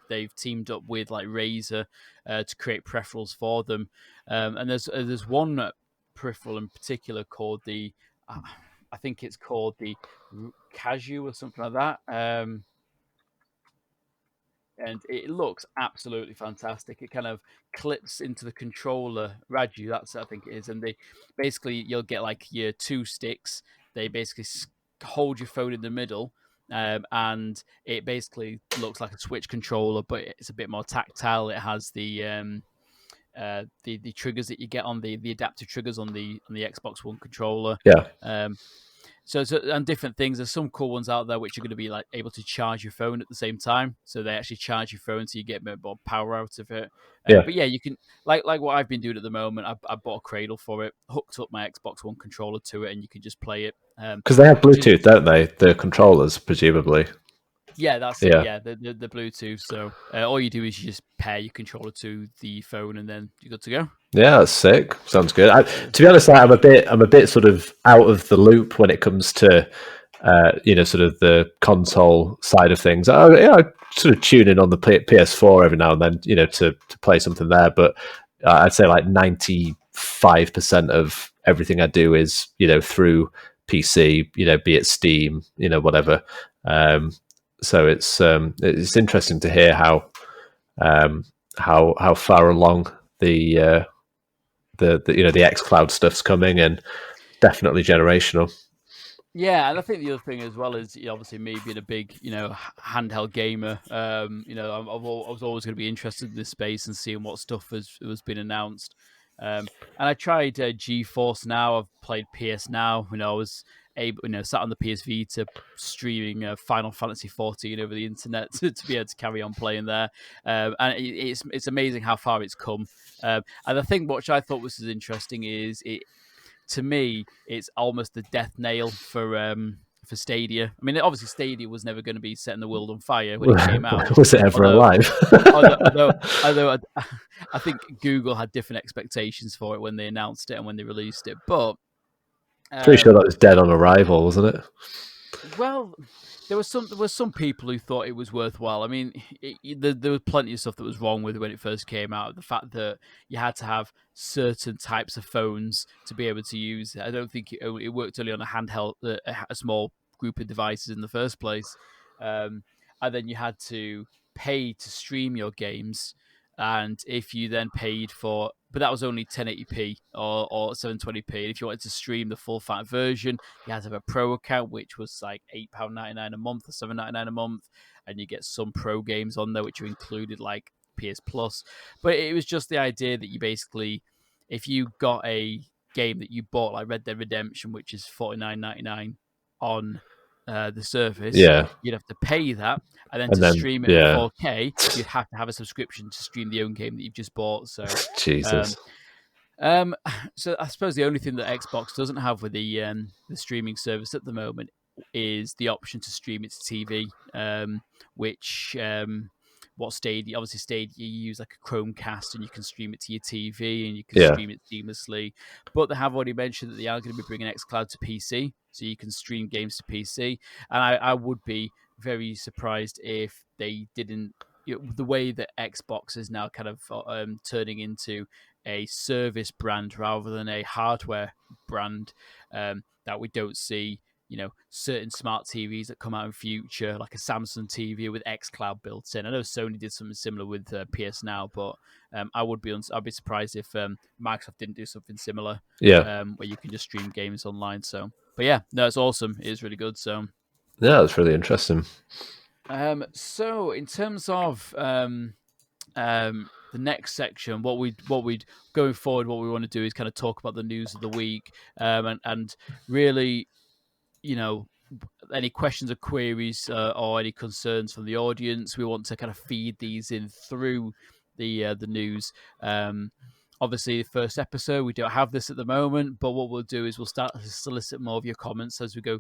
Speaker 1: They've teamed up with like Razer to create peripherals for them, and there's one peripheral in particular called the I think it's called the Casio or something like that. And it looks absolutely fantastic. It kind of clips into the controller, Raju, that's I think it is, and they basically you'll get like your two sticks. They basically hold your phone in the middle, and it basically looks like a Switch controller, but it's a bit more tactile. It has the triggers that you get on the adaptive triggers on the Xbox One controller.
Speaker 2: Yeah.
Speaker 1: So and different things. There's some cool ones out there which are going to be like able to charge your phone at the same time. So they actually charge your phone, so you get more power out of it.
Speaker 2: Yeah.
Speaker 1: But yeah, you can like what I've been doing at the moment. I bought a cradle for it, hooked up my Xbox One controller to it, and you can just play it.
Speaker 2: Because they have Bluetooth, don't they? The controllers, presumably.
Speaker 1: Yeah, that's it.
Speaker 2: Yeah.
Speaker 1: Yeah, the Bluetooth. So all you do is you just pair your controller to the phone, and then you're good to go.
Speaker 2: Yeah, that's sick. Sounds good. To be honest, I'm a bit sort of out of the loop when it comes to sort of the console side of things. I sort of tune in on the PS4 every now and then, to play something there. But I'd say like 95% of everything I do is through PC. Be it Steam, whatever. So it's interesting to hear how far along the xCloud stuff's coming, and definitely generational.
Speaker 1: Yeah, and I think the other thing as well is obviously me being a big handheld gamer. I was always going to be interested in this space and seeing what stuff was been announced. And I tried GeForce Now. I've played PS Now. I was able, sat on the PS Vita streaming Final Fantasy 14 over the internet to be able to carry on playing there. And it's amazing how far it's come. And the thing which I thought was interesting is to me, it's almost the death nail for Stadia. I mean, obviously, Stadia was never going to be setting the world on fire when it came out.
Speaker 2: Was it ever alive?
Speaker 1: although I think Google had different expectations for it when they announced it and when they released it. But
Speaker 2: pretty sure that was dead on arrival, wasn't it?
Speaker 1: Well, there were some people who thought it was worthwhile. I mean, there was plenty of stuff that was wrong with it when it first came out. The fact that you had to have certain types of phones to be able to use it. I don't think it worked only on a handheld, a small group of devices in the first place. And then you had to pay to stream your games. And if you then paid for, but that was only 1080p or 720p. And if you wanted to stream the full fat version, you had to have a pro account, which was like £8.99 a month or £7.99 a month, and you get some pro games on there, which are included like PS Plus. But it was just the idea that you basically, if you got a game that you bought, like Red Dead Redemption, which is £49.99 on the service, you'd have to pay that, and then to stream it in 4K, you'd have to have a subscription to stream the own game that you've just bought. So
Speaker 2: Jesus.
Speaker 1: So I suppose the only thing that Xbox doesn't have with the streaming service at the moment is the option to stream it to TV, which what Stadia, obviously Stadia, you use like a Chromecast and you can stream it to your TV and you can stream it seamlessly. But they have already mentioned that they are going to be bringing xCloud to PC, so you can stream games to PC. And I would be very surprised if they didn't. The way that Xbox is now kind of turning into a service brand rather than a hardware brand, that we don't see certain smart TVs that come out in future, like a Samsung TV with xCloud built in. I know Sony did something similar with PS Now, but I'd be surprised if Microsoft didn't do something similar. Where you can just stream games online. So, but yeah, no, it's awesome. It is really good. So,
Speaker 2: yeah, that's really interesting.
Speaker 1: So in terms of the next section, what we going forward, what we want to do is kind of talk about the news of the week, and really, any questions or queries or any concerns from the audience. We want to kind of feed these in through the news. Obviously, the first episode, we don't have this at the moment, but what we'll do is we'll start to solicit more of your comments as we go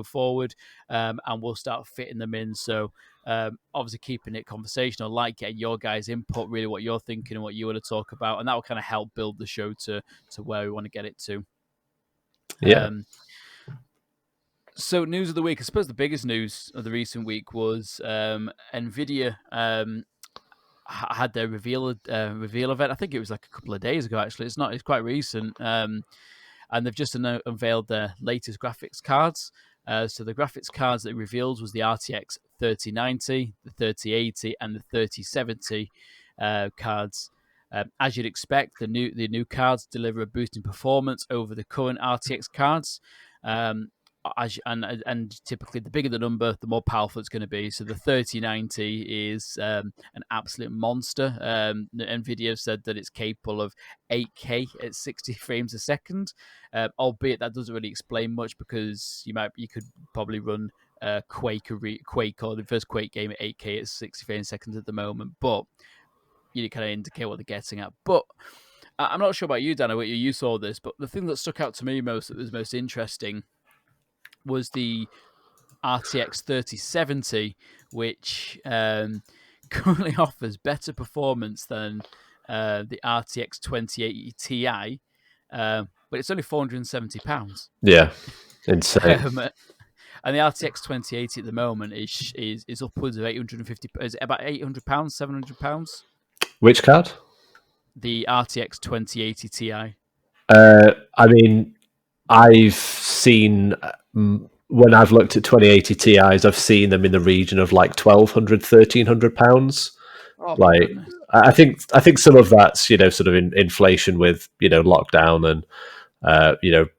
Speaker 1: forward, and we'll start fitting them in. So, obviously, keeping it conversational, like getting your guys' input, really what you're thinking and what you want to talk about, and that will kind of help build the show to where we want to get it to.
Speaker 2: Yeah.
Speaker 1: So, news of the week. I suppose the biggest news of the recent week was NVIDIA had their reveal event. I think it was like a couple of days ago. Actually, it's quite recent. And they've just unveiled their latest graphics cards. So the graphics cards that it revealed was the RTX 3090, the 3080, and the 3070 cards. As you'd expect, the new cards deliver a boost in performance over the current RTX cards. And typically, the bigger the number, the more powerful it's going to be. So the 3090 is an absolute monster. NVIDIA said that it's capable of 8K at 60 frames a second, albeit that doesn't really explain much because you could probably run Quake or the first Quake game at 8K at 60 frames a second at the moment, but you kind of indicate what they're getting at. But I'm not sure about you, Dan, or whether you saw this, but the thing that stuck out to me that was most interesting was the RTX 3070, which currently offers better performance than the RTX 2080 Ti, but it's only £470.
Speaker 2: Yeah, insane.
Speaker 1: And the RTX 2080 at the moment is upwards of 850. Is it about £800, £700?
Speaker 2: Which card?
Speaker 1: The RTX 2080 Ti.
Speaker 2: I mean, I've seen when I've looked at 2080 Ti's, I've seen them in the region of like £1,200, £1,300.
Speaker 1: Oh,
Speaker 2: like, I think some of that's sort of inflation with lockdown and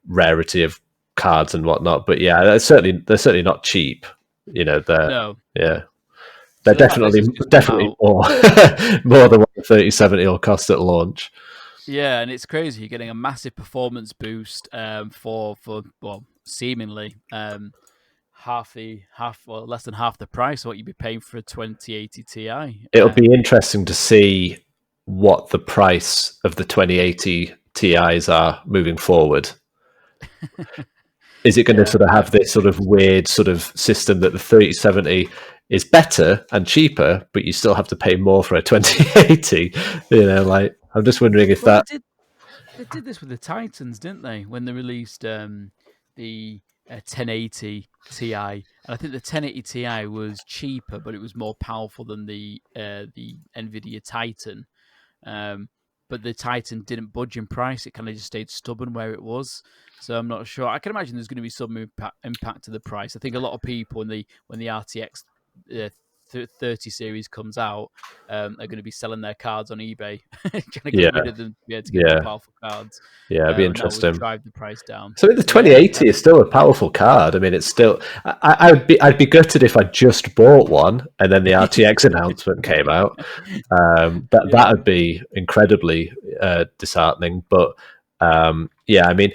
Speaker 2: rarity of cards and whatnot. But yeah, they're certainly not cheap.
Speaker 1: No.
Speaker 2: Yeah. They're definitely more more than what the 3070 will cost at launch.
Speaker 1: Yeah, and it's crazy. You're getting a massive performance boost for seemingly less than half the price of what you'd be paying for a 2080 Ti.
Speaker 2: It'll be interesting to see what the price of the 2080 Ti's are moving forward. Is it going to sort of have this sort of weird sort of system that the 3070 is better and cheaper, but you still have to pay more for a 2080? I'm just wondering if they
Speaker 1: did this with the Titans, didn't they? When they released the 1080 Ti, and I think the 1080 Ti was cheaper, but it was more powerful than the NVIDIA Titan. But the Titan didn't budge in price; it kind of just stayed stubborn where it was. So I'm not sure. I can imagine there's going to be some impact to the price. I think a lot of people when the RTX 30 series comes out, are going to be selling their cards on eBay, trying to get rid of them to get more powerful cards.
Speaker 2: Yeah, it'd be interesting.
Speaker 1: Drive the price down.
Speaker 2: So the 2080 is still a powerful card. I mean, it's still. I'd be gutted if I just bought one and then the RTX announcement came out. That would be incredibly disheartening. But I mean,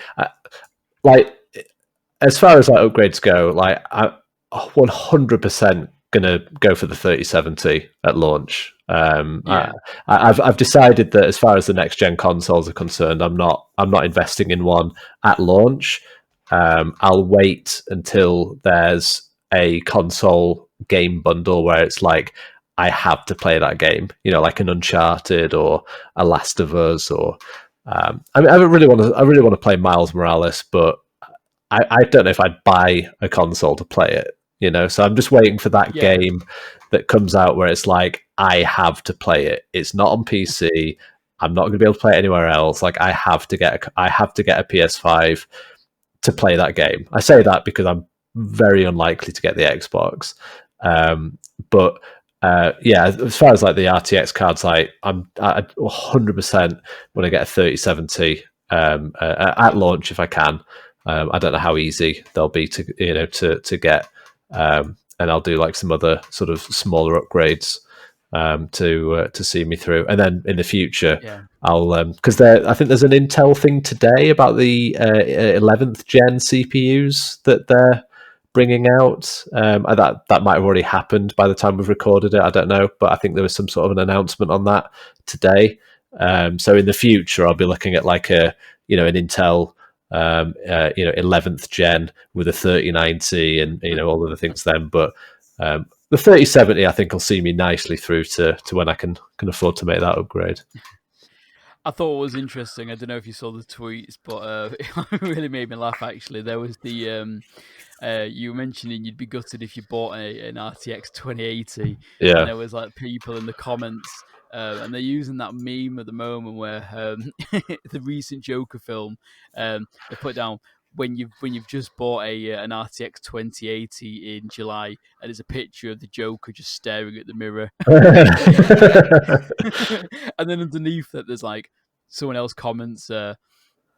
Speaker 2: as far as upgrades go, I'm 100% gonna go for the 3070 at launch. I've decided that as far as the next gen consoles are concerned, I'm not investing in one at launch. I'll wait until there's a console game bundle where it's like I have to play that game, like an Uncharted or a Last of Us, or I really want to play Miles Morales, but I don't know if I'd buy a console to play it. So I'm just waiting for that game that comes out where it's like I have to play it. It's not on PC. I'm not going to be able to play it anywhere else. Like I have to get a PS5 to play that game. I say that because I'm very unlikely to get the Xbox. But as far as like the RTX cards, I'm 100% when I get a 3070 at launch if I can. I don't know how easy they'll be to get. And I'll do like some other sort of smaller upgrades to see me through. And then in the future, I'll because I think there's an Intel thing today about the 11th gen CPUs that they're bringing out. That might have already happened by the time we've recorded it. I don't know, but I think there was some sort of an announcement on that today. So in the future, I'll be looking at like an Intel 11th gen with a 3090 and all of the things then. But the 3070, I think, will see me nicely through to when I can afford to make that upgrade.
Speaker 1: I thought it was interesting. I don't know if you saw the tweets, but it really made me laugh. Actually, there was the you were mentioning you'd be gutted if you bought an RTX 2080, and
Speaker 2: Yeah.
Speaker 1: there was like people in the comments, and they're using that meme at the moment where the recent Joker film, they put down when you've just bought an RTX 2080 in July, and it's a picture of the Joker just staring at the mirror, and then underneath that there's like someone else comments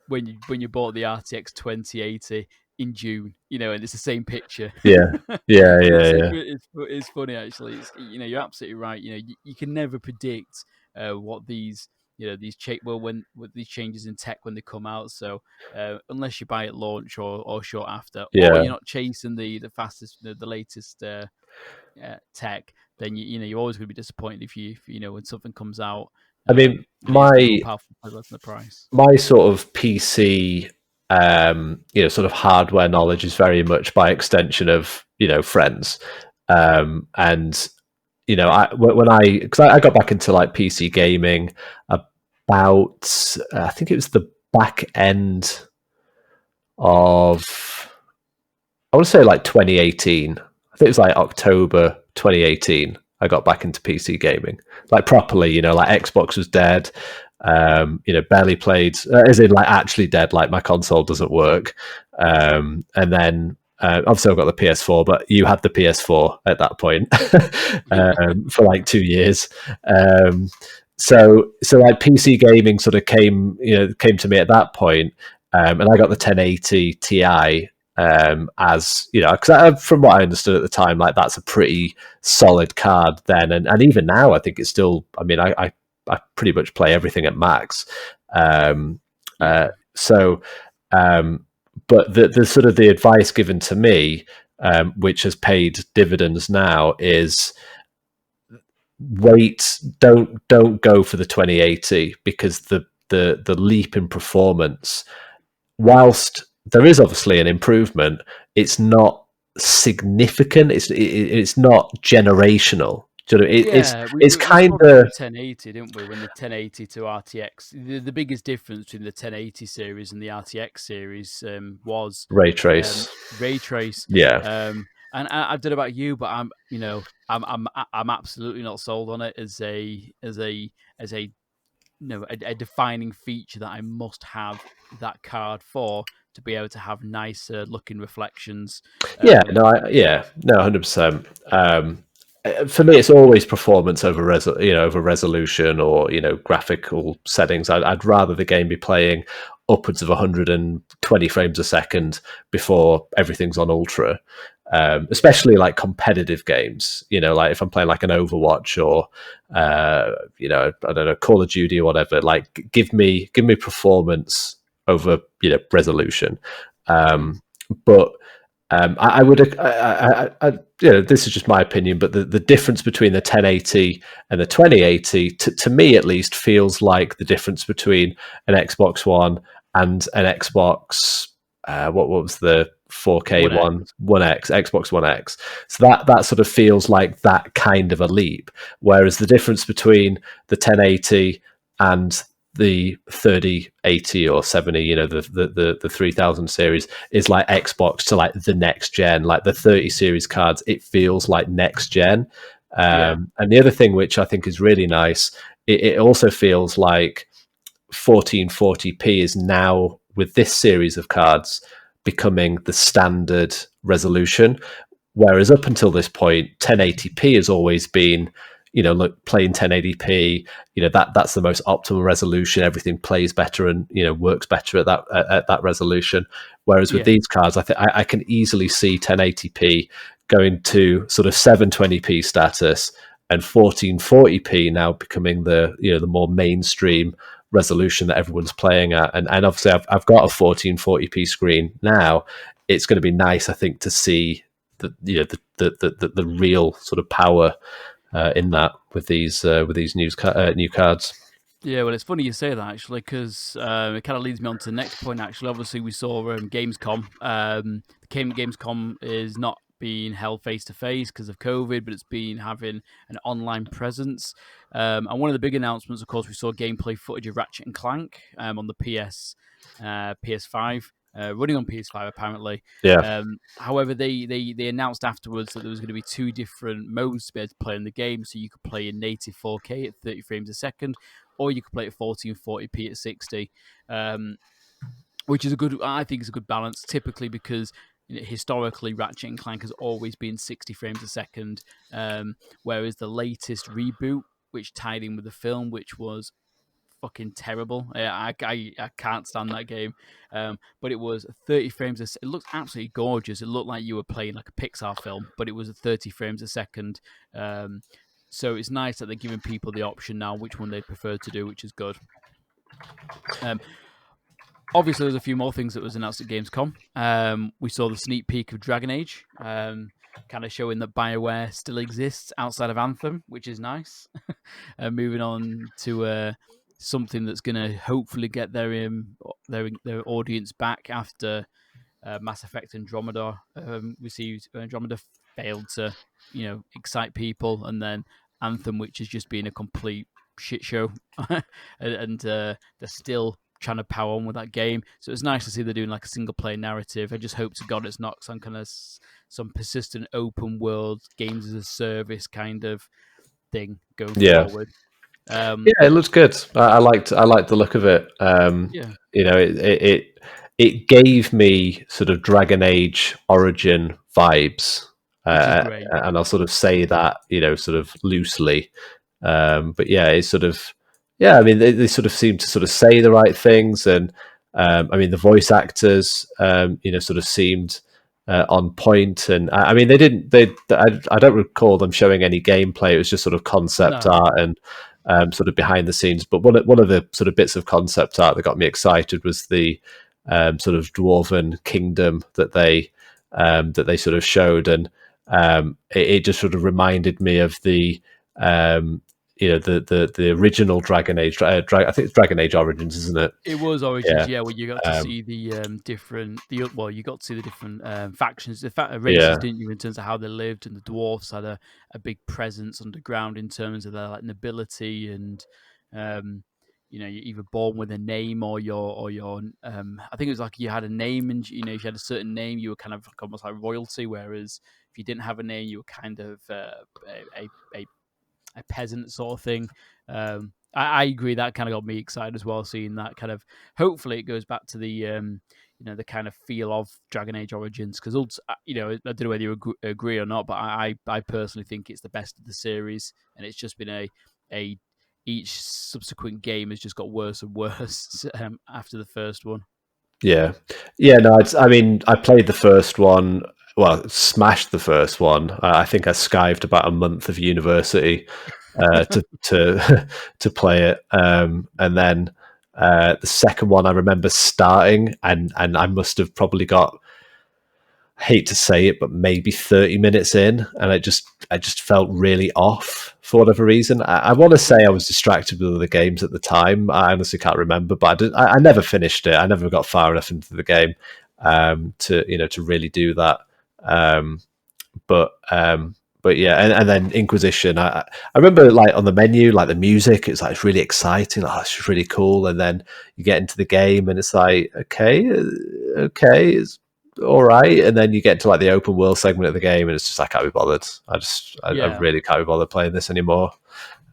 Speaker 1: when you bought the RTX 2080 in June, and it's the same picture.
Speaker 2: Yeah.
Speaker 1: It's funny actually. You're absolutely right. You can never predict what these when with these changes in tech when they come out. So unless you buy at launch or short after, or you're not chasing the fastest, the latest tech, then you're always going to be disappointed if you when something comes out.
Speaker 2: I mean,
Speaker 1: more powerful less than the price.
Speaker 2: My sort of PC, sort of hardware knowledge is very much by extension of friends, and because I got back into like PC gaming about I think it was the back end of I want to say like 2018. I think it was like October 2018. I got back into PC gaming, like properly, like Xbox was dead, barely played, as in like actually dead, like my console doesn't work. And then obviously I've got the PS4, but you had the PS4 at that point for like 2 years. So like PC gaming sort of came to me at that point, and I got the 1080 Ti. As because from what I understood at the time, like that's a pretty solid card then, and even now I think it's still. I mean, I pretty much play everything at max. But the sort of the advice given to me, which has paid dividends now, is wait. Don't go for the 2080 because the leap in performance, whilst there is obviously an improvement, it's not significant. It's not generational. It's kind of
Speaker 1: 1080, didn't we? When the 1080 to RTX, the biggest difference between the 1080 series and the RTX series was
Speaker 2: ray trace.
Speaker 1: Yeah. And I don't know about you, but I'm absolutely not sold on it as a defining feature that I must have that card for, to be able to have nicer looking reflections.
Speaker 2: 100%. For me, it's always performance over resolution or graphical settings. I'd rather the game be playing upwards of 120 frames a second before everything's on ultra. Especially like competitive games, like if I'm playing like an Overwatch or I don't know, Call of Duty or whatever. Like give me performance over resolution. But I would this is just my opinion, but the difference between the 1080 and the 2080 to me at least feels like the difference between an Xbox One and an Xbox what was the 4K One X, Xbox One X. So that sort of feels like that kind of a leap. Whereas the difference between the 1080 and the 3080 or 70, the 3000 series is like Xbox to like the next gen, like the 30 series cards. It feels like next gen. And the other thing which I think is really nice, it also feels like 1440p is now, with this series of cards, becoming the standard resolution, whereas up until this point 1080p has always been playing 1080p, that's the most optimal resolution. Everything plays better and works better at that resolution. Whereas with these cards, I can easily see 1080p going to sort of 720p status and 1440p now becoming the the more mainstream resolution that everyone's playing at. And obviously I've got a 1440p screen now. It's going to be nice, I think, to see the real sort of power in that with these new cards.
Speaker 1: Yeah, well, it's funny you say that actually, because it kind of leads me on to the next point. Actually, obviously, we saw Gamescom. Gamescom is not being held face to face because of COVID, but it's been having an online presence. And one of the big announcements, of course, we saw gameplay footage of Ratchet and Clank on the PS5, running on PS5 apparently.
Speaker 2: Yeah,
Speaker 1: However, they announced afterwards that there was going to be two different modes to be able to play in the game, so you could play in native 4K at 30 frames a second, or you could play at 1440p at 60, which is I think is a good balance. Typically, because historically Ratchet and Clank has always been 60 frames a second, whereas the latest reboot, which tied in with the film, which was fucking terrible. I can't stand that game. But it was 30 frames a second. It looked absolutely gorgeous. It looked like you were playing like a Pixar film, but it was at 30 frames a second. So it's nice that they're giving people the option now which one they prefer to do, which is good. Obviously, there's a few more things that was announced at Gamescom. We saw the sneak peek of Dragon Age, kind of showing that BioWare still exists outside of Anthem, which is nice. Moving on to something that's going to hopefully get their audience back after Mass Effect Andromeda received. Andromeda failed to, excite people, and then Anthem, which has just been a complete shit show, and they're still trying to power on with that game. So it's nice to see they're doing like a single player narrative. I just hope to God it's not some kind of some persistent open world games as a service kind of thing going
Speaker 2: yeah.
Speaker 1: forward.
Speaker 2: Yeah, it looks good. I liked the look of it.
Speaker 1: Yeah,
Speaker 2: It gave me sort of Dragon Age Origin vibes,
Speaker 1: which is great.
Speaker 2: and I'll sort of say that sort of loosely. But yeah, it's sort of yeah. I mean, they sort of seem to sort of say the right things, and I mean, the voice actors, sort of seemed on point. And I mean, they didn't. I don't recall them showing any gameplay. It was just sort of concept
Speaker 1: No,
Speaker 2: art and sort of behind the scenes. But one of the sort of bits of concept art that got me excited was the sort of dwarven kingdom that they sort of showed, and it just sort of reminded me of the the original Dragon Age. I think it's Dragon Age Origins, isn't it?
Speaker 1: it was
Speaker 2: Yeah,
Speaker 1: Origins, yeah, where you got to see the you got to see the different factions, races,
Speaker 2: yeah,
Speaker 1: didn't you, in terms of how they lived, and the dwarfs had a big presence underground in terms of their like nobility, and you're either born with a name or your I think it was like you had a name, and if you had a certain name, you were kind of like almost like royalty, whereas if you didn't have a name, you were kind of a peasant sort of thing. I agree. That kind of got me excited as well, seeing that kind of. Hopefully, it goes back to the the kind of feel of Dragon Age Origins, because I don't know whether you agree or not, but I personally think it's the best of the series, and it's just been a each subsequent game has just got worse and worse after the first one.
Speaker 2: yeah. No, I mean, I played the first one. Well, smashed the first one. I think I skived about a month of university to to play it, and then the second one I remember starting, and I must have probably got, hate to say it, but maybe 30 minutes in, and I just felt really off for whatever reason. I want to say I was distracted with other games at the time. I honestly can't remember, but I never finished it. I never got far enough into the game to really do that. Um, but but yeah, and then Inquisition. I remember like on the menu, like the music, it's really exciting. Like, oh, it's just really cool. And then you get into the game, and it's like, okay, it's all right. And then you get to like the open world segment of the game, and it's just I can't be bothered. I
Speaker 1: Yeah.
Speaker 2: really can't be bothered playing this anymore.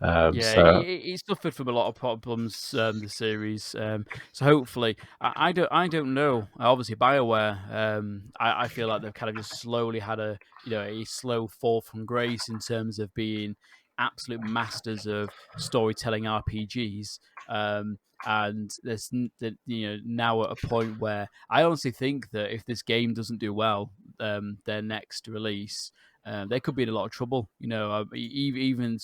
Speaker 1: Yeah,
Speaker 2: So
Speaker 1: it suffered from a lot of problems. The series, so hopefully, I don't know. Obviously, Bioware, I feel like they've kind of just slowly had a slow fall from grace in terms of being absolute masters of storytelling RPGs. And now at a point where I honestly think that if this game doesn't do well, their next release, they could be in a lot of trouble. Even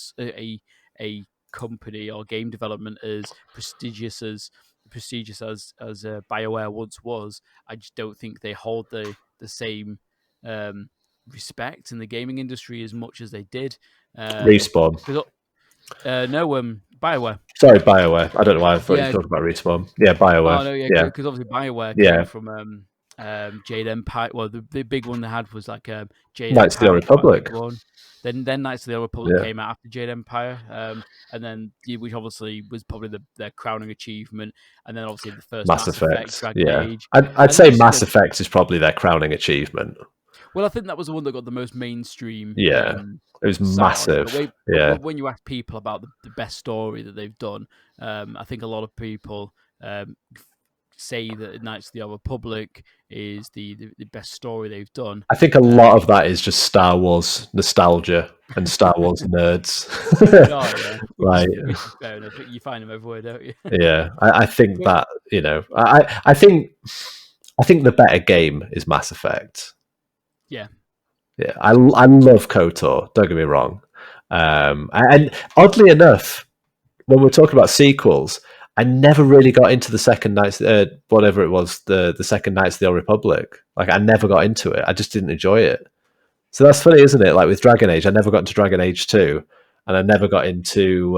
Speaker 1: a company or game development as prestigious as BioWare once was, I just don't think they hold the same respect in the gaming industry as much as they did.
Speaker 2: Respawn.
Speaker 1: Because No, Bioware.
Speaker 2: Sorry, BioWare. I don't know why I thought you were
Speaker 1: Yeah.
Speaker 2: talking about Respawn. Yeah, BioWare.
Speaker 1: Oh no, yeah,
Speaker 2: Yeah,
Speaker 1: because obviously Bioware
Speaker 2: yeah.
Speaker 1: came from Jade Empire. Well, the big one they had was like Jade
Speaker 2: Knights of the
Speaker 1: Empire
Speaker 2: Old
Speaker 1: was quite a big
Speaker 2: Republic.
Speaker 1: one. Then Knights of the Old Republic
Speaker 2: Yeah,
Speaker 1: came out after Jade Empire, and then which obviously was probably their crowning achievement. And then obviously the first
Speaker 2: Mass
Speaker 1: Mass Effect,
Speaker 2: Effect.
Speaker 1: Dragon
Speaker 2: Yeah,
Speaker 1: Age,
Speaker 2: I'd
Speaker 1: and
Speaker 2: say
Speaker 1: just
Speaker 2: Mass Effect is probably their crowning achievement.
Speaker 1: well, I think that was the one that got the most mainstream
Speaker 2: Yeah, it was
Speaker 1: sight on it.
Speaker 2: massive.
Speaker 1: But
Speaker 2: Yeah,
Speaker 1: when you ask people about the best story that they've done, I think a lot of people say that Knights of the Old Republic is the best story they've done.
Speaker 2: I think a lot of that is just Star Wars nostalgia and Star Wars nerds.
Speaker 1: Oh yeah,
Speaker 2: Like,
Speaker 1: which is fair enough. You find them everywhere, don't you?
Speaker 2: yeah, I think
Speaker 1: But
Speaker 2: that I think the better game is Mass Effect.
Speaker 1: yeah,
Speaker 2: Yeah, I love KOTOR. Don't get me wrong. And oddly enough, when we're talking about sequels, I never really got into the second Knights, whatever it was, the second Knights of the Old Republic. Like, I never got into it. I just didn't enjoy it. So that's funny, isn't it? Like with Dragon Age, I never got into Dragon Age 2, and I never got into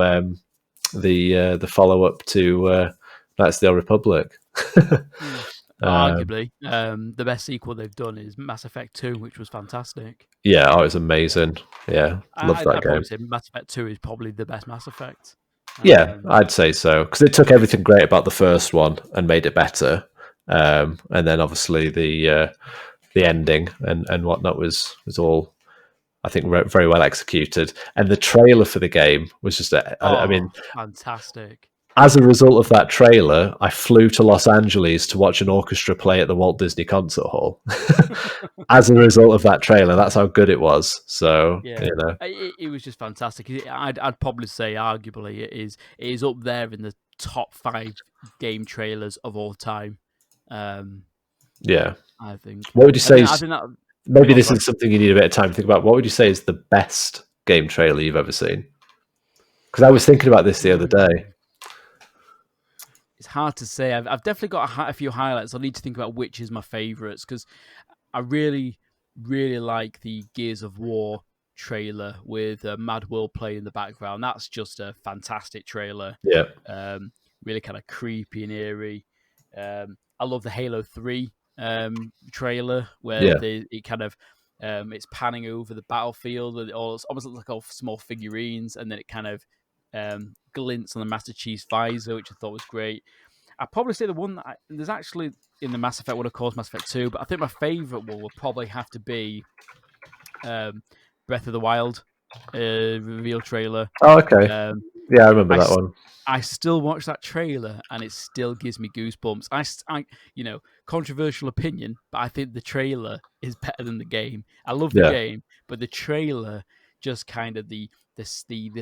Speaker 2: the follow up to Knights of the Old Republic.
Speaker 1: arguably, the best sequel they've done is Mass Effect 2, which was fantastic.
Speaker 2: Yeah, oh, it was amazing. Yeah, love that
Speaker 1: I'd
Speaker 2: game.
Speaker 1: probably say Mass Effect 2 is probably the best Mass Effect.
Speaker 2: Yeah, I'd say so, because it took everything great about the first one and made it better, and then obviously the ending and whatnot was all, I think, very well executed. And the trailer for the game was just, I mean,
Speaker 1: fantastic.
Speaker 2: as a result of that trailer, I flew to Los Angeles to watch an orchestra play at the Walt Disney Concert Hall. As a result of that trailer, that's how good it was. So,
Speaker 1: Yeah, it was just fantastic. I'd probably say, arguably, it is up there in the top 5 game trailers of all time.
Speaker 2: Yeah,
Speaker 1: I think.
Speaker 2: What would you say?
Speaker 1: I think that,
Speaker 2: maybe this is something you need a bit of time to think about. What would you say is the best game trailer you've ever seen? Because I was thinking about this the other day.
Speaker 1: It's hard to say. I've definitely got a few highlights. I need to think about which is my favourites, because I really, really like the Gears of War trailer with Mad World playing in the background. That's just a fantastic trailer.
Speaker 2: Yeah.
Speaker 1: Really kind of creepy and eerie. I love the Halo 3 trailer where it kind of it's panning over the battlefield and it almost looks like all small figurines, and then it kind of glints on the Master Chief's visor, which I thought was great. I'd probably say the one that there's actually in the Mass Effect one, of course, Mass Effect 2, but I think my favourite one will probably have to be Breath of the Wild reveal trailer.
Speaker 2: Oh, okay. Yeah, I remember that one.
Speaker 1: I still watch that trailer and it still gives me goosebumps. I controversial opinion, but I think the trailer is better than the game. I love the game, but the trailer just kind of the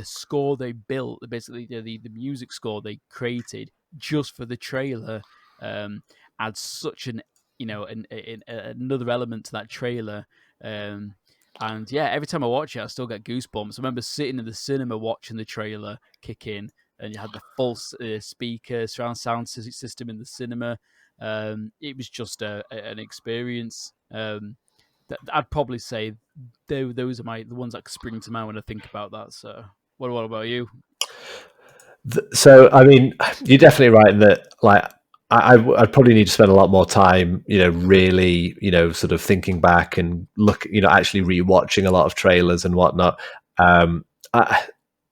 Speaker 1: score they built, basically the music score they created just for the trailer, adds such another element to that trailer. And yeah, every time I watch it, I still get goosebumps. I remember sitting in the cinema watching the trailer kick in, and you had the full speaker surround sound system in the cinema. It was just an experience. I'd probably say those are the ones that spring to mind when I think about that. So, what about you?
Speaker 2: So, I mean, you're definitely right in that. Like, I'd probably need to spend a lot more time, really, sort of thinking back and actually rewatching a lot of trailers and whatnot.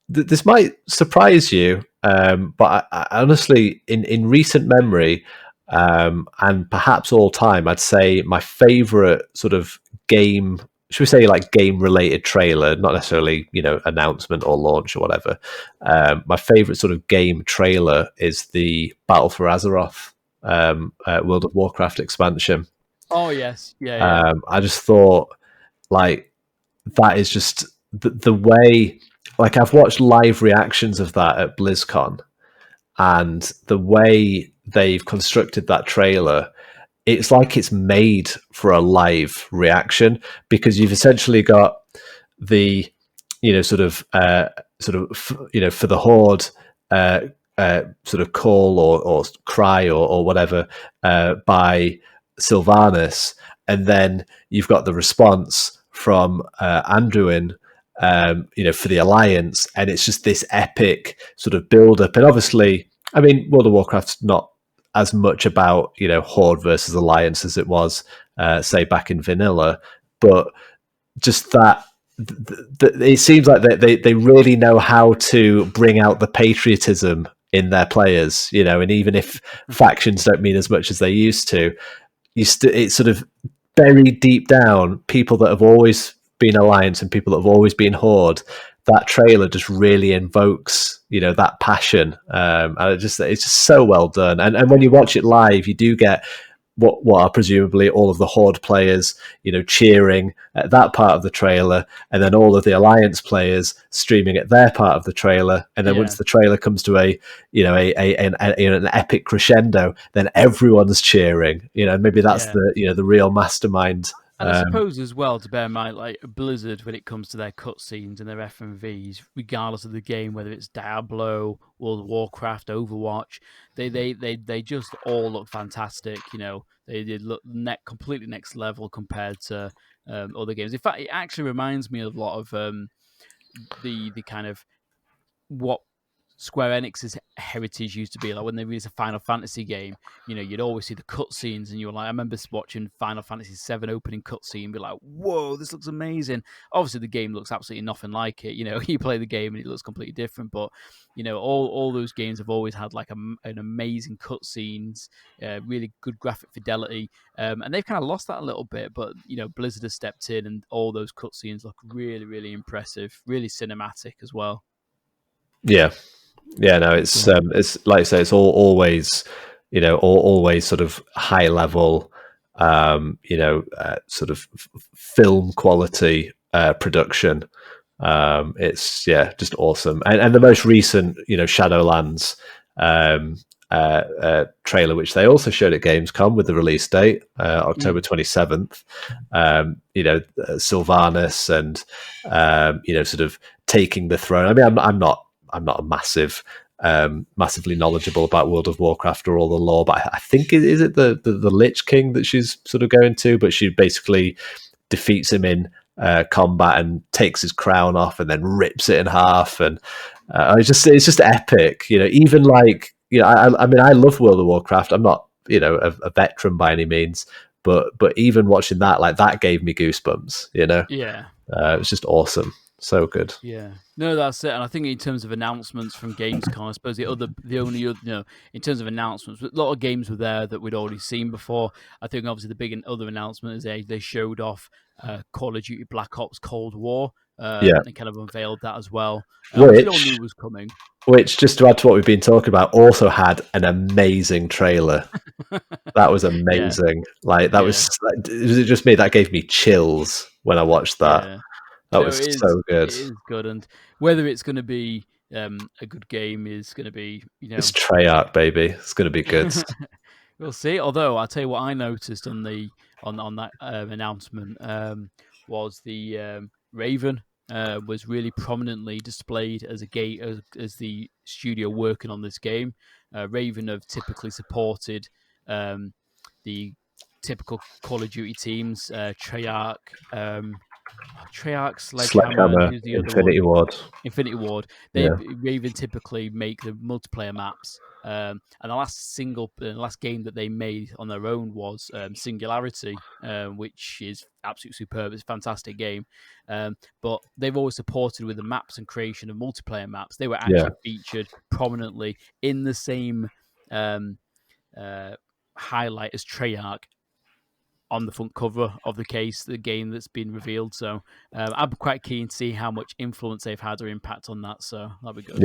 Speaker 2: This might surprise you, but I honestly, in recent memory, and perhaps all time, I'd say my favorite sort of game, should we say, like game-related trailer, not necessarily, announcement or launch or whatever. My favorite sort of game trailer is the Battle for Azeroth World of Warcraft expansion.
Speaker 1: Oh, yes. Yeah.
Speaker 2: I just thought, like, that is just the way, like, I've watched live reactions of that at BlizzCon, and the way they've constructed that trailer, it's like it's made for a live reaction, because you've essentially got the, for the Horde, sort of call or cry or whatever by Sylvanas, and then you've got the response from Anduin, for the Alliance, and it's just this epic sort of build up. And obviously, I mean, World of Warcraft's not as much about Horde versus Alliance as it was, say, back in vanilla, but just that. It seems like they really know how to bring out the patriotism in their players, and even if factions don't mean as much as they used to, it's sort of buried deep down, people that have always been Alliance and people that have always been Horde. That trailer just really invokes, that passion, and it's just so well done. And when you watch it live, you do get what are presumably all of the Horde players, cheering at that part of the trailer, and then all of the Alliance players streaming at their part of the trailer. And then once the trailer comes to an epic crescendo, then everyone's cheering. Maybe that's the real mastermind.
Speaker 1: And I suppose as well to bear in mind, like Blizzard, when it comes to their cutscenes and their FMVs, regardless of the game, whether it's Diablo, World of Warcraft, Overwatch, they just all look fantastic. They look completely next level compared to other games. In fact, it actually reminds me of a lot of the kind of what Square Enix's heritage used to be. Like when they released a Final Fantasy game, you'd always see the cutscenes, and you were like, I remember watching Final Fantasy VII opening cutscene and be like, whoa, this looks amazing. Obviously, the game looks absolutely nothing like it. You play the game and it looks completely different, but all those games have always had like an amazing cutscenes, really good graphic fidelity, and they've kind of lost that a little bit. But Blizzard has stepped in, and all those cutscenes look really, really impressive, really cinematic as well.
Speaker 2: Yeah, no, it's like I say, it's always sort of high level, sort of film quality production. It's just awesome, and the most recent Shadowlands trailer, which they also showed at Gamescom with the release date October 27th. Sylvanas and sort of taking the throne. I mean, I'm not a massively knowledgeable about World of Warcraft or all the lore, but I think is it the Lich King that she's sort of going to, but she basically defeats him in combat and takes his crown off and then rips it in half, and it's just epic. Even like I mean, I love World of Warcraft. I'm not a veteran by any means, but even watching that, like, that gave me goosebumps. It was just awesome. So good.
Speaker 1: Yeah, no, that's it. And I think in terms of announcements from Gamescom, I suppose the only in terms of announcements, a lot of games were there that we'd already seen before. I think obviously the big other announcement is they showed off Call of Duty Black Ops Cold War, and kind of unveiled that as well. Which all knew was coming.
Speaker 2: Which, just to add to what we've been talking about, also had an amazing trailer. That was amazing. Like that was it just me? That gave me chills when I watched that. Yeah. That was so good.
Speaker 1: It is good, and whether it's going to be a good game is going to be,
Speaker 2: it's Treyarch, baby. It's going to be good.
Speaker 1: We'll see. Although I'll tell you what I noticed on that announcement was the Raven was really prominently displayed as as the studio working on this game. Raven have typically supported the typical Call of Duty teams, Treyarch, Sledgehammer,
Speaker 2: Infinity Ward.
Speaker 1: Raven typically make the multiplayer maps, and the last game that they made on their own was Singularity, which is absolutely superb. It's a fantastic game, but they've always supported with the maps and creation of multiplayer maps. They were actually featured prominently in the same highlight as Treyarch on the front cover of the game that's been revealed. So I'm quite keen to see how much influence they've had or impact on that. So that'll be good.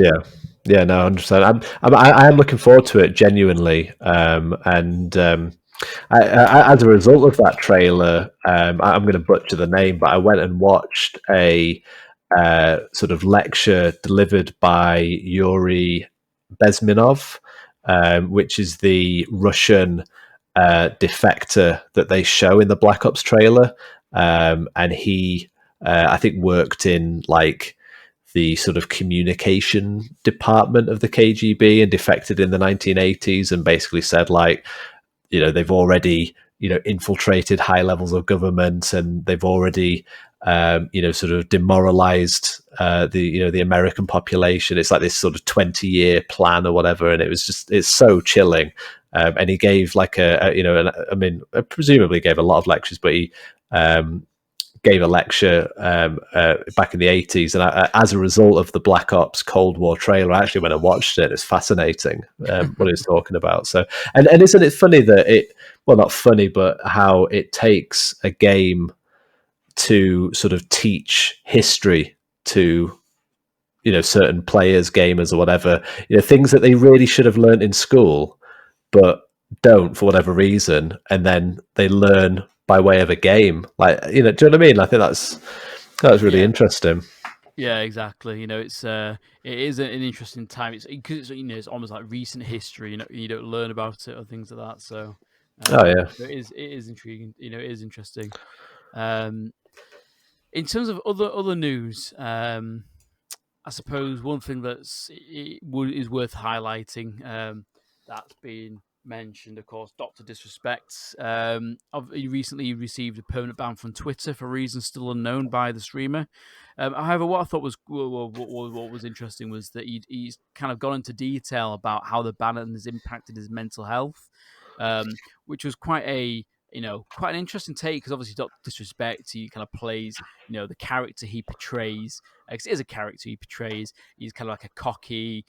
Speaker 2: Yeah, no, 100%. I am looking forward to it genuinely. And as a result of that trailer, I'm going to butcher the name, but I went and watched a sort of lecture delivered by Yuri Bezmenov, which is the Russian defector that they show in the Black Ops trailer, and he I think worked in like the sort of communication department of the KGB and defected in the 1980s, and basically said, like, they've already infiltrated high levels of government, and they've already sort of demoralized the American population. It's like this sort of 20-year plan or whatever, and it's so chilling. And he gave like presumably gave a lot of lectures, but he gave a lecture back in the 80s, and as a result of the Black Ops Cold War trailer, I actually went and watched it. It's fascinating what he was talking about. So, and isn't it funny that not funny, but how it takes a game to sort of teach history to certain players, gamers, or whatever, things that they really should have learned in school, but don't for whatever reason, and then they learn by way of a game. Like, do you know what I mean? I think that's really interesting.
Speaker 1: Yeah, exactly. It is an interesting time. It's because it's almost like recent history. You don't learn about it or things like that. So, it is intriguing. It is interesting. In terms of other news, I suppose one thing is worth highlighting that's been mentioned, of course, Dr. Disrespect. He recently received a permanent ban from Twitter for reasons still unknown by the streamer. However, what I thought was what was interesting was that he's kind of gone into detail about how the ban has impacted his mental health, which was quite an interesting take, because obviously Dr. Disrespect, he kind of plays, the character he portrays. Because it is a character he portrays. He's kind of like a cocky,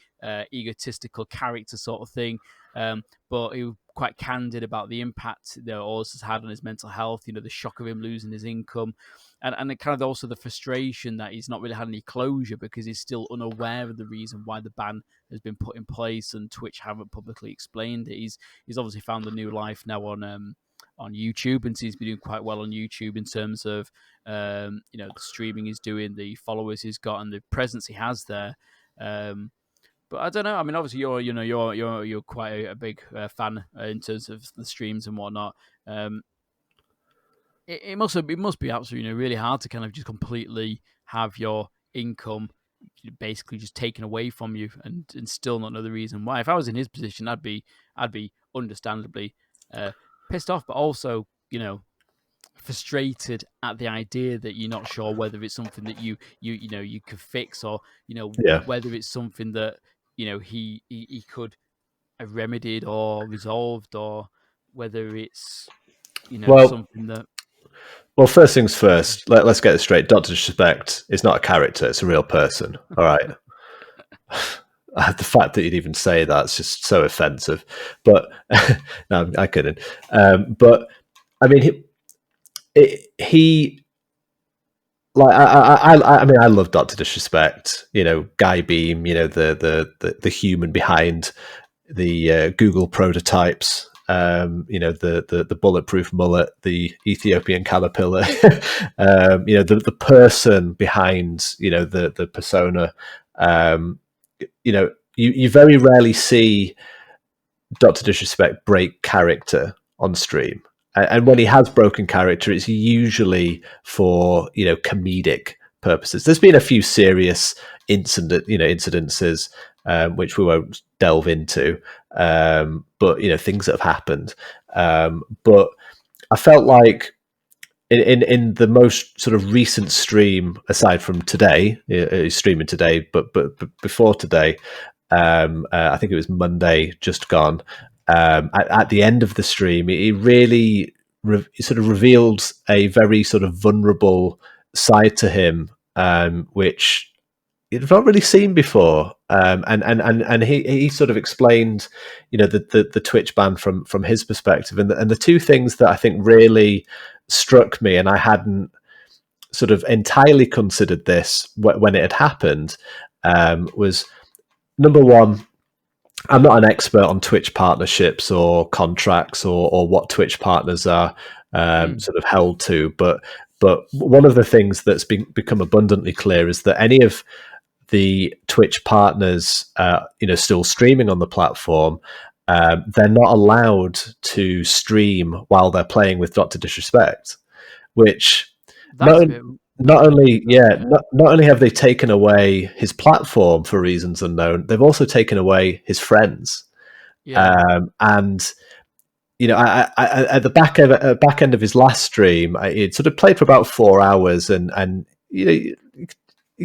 Speaker 1: egotistical character sort of thing. But he was quite candid about the impact that all this has had on his mental health. The shock of him losing his income, and kind of also the frustration that he's not really had any closure because he's still unaware of the reason why the ban has been put in place, and Twitch haven't publicly explained it. He's obviously found a new life now on YouTube, and seems to be doing quite well on YouTube in terms of the streaming he's doing, the followers he's got, and the presence he has there. But I don't know. I mean, obviously you're quite a big fan in terms of the streams and whatnot. It must be absolutely really hard to kind of just completely have your income basically just taken away from you and still not know the reason why. If I was in his position, I'd be understandably pissed off, but also frustrated at the idea that you're not sure whether it's something that you could fix, or whether it's something that he could have remedied or resolved, or whether it's something that.
Speaker 2: Well, first things first, let's get this straight. Dr. Disrespect is not a character, it's a real person. All right. The fact that you'd even say that's just so offensive. But no, I couldn't. But I mean, he like I love Dr. Disrespect. Guy Beam. The human behind the Google prototypes. The bulletproof mullet, the Ethiopian caterpillar. The person behind the persona. You very rarely see Dr. Disrespect break character on stream. And when he has broken character, it's usually for, comedic purposes. There's been a few serious incidences, which we won't delve into, but, things that have happened. But I felt like in the most sort of recent stream, aside from today, he's streaming today, but before today, I think it was Monday just gone. At the end of the stream, he really sort of revealed a very sort of vulnerable side to him, which you've not really seen before. And he sort of explained, the Twitch ban from his perspective, and the two things that I think really struck me, and I hadn't sort of entirely considered this when it had happened, was number one. I'm not an expert on Twitch partnerships or contracts or what Twitch partners are sort of held to, but one of the things that's become abundantly clear is that any of the Twitch partners, still streaming on the platform, they're not allowed to stream while they're playing with Dr. Disrespect, which not only have they taken away his platform for reasons unknown, they've also taken away his friends. And at the back end of his last stream, it sort of played for about 4 hours, and you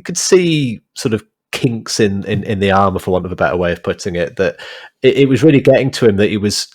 Speaker 2: could see sort of kinks in the armor, for want of a better way of putting it. That it was really getting to him that he was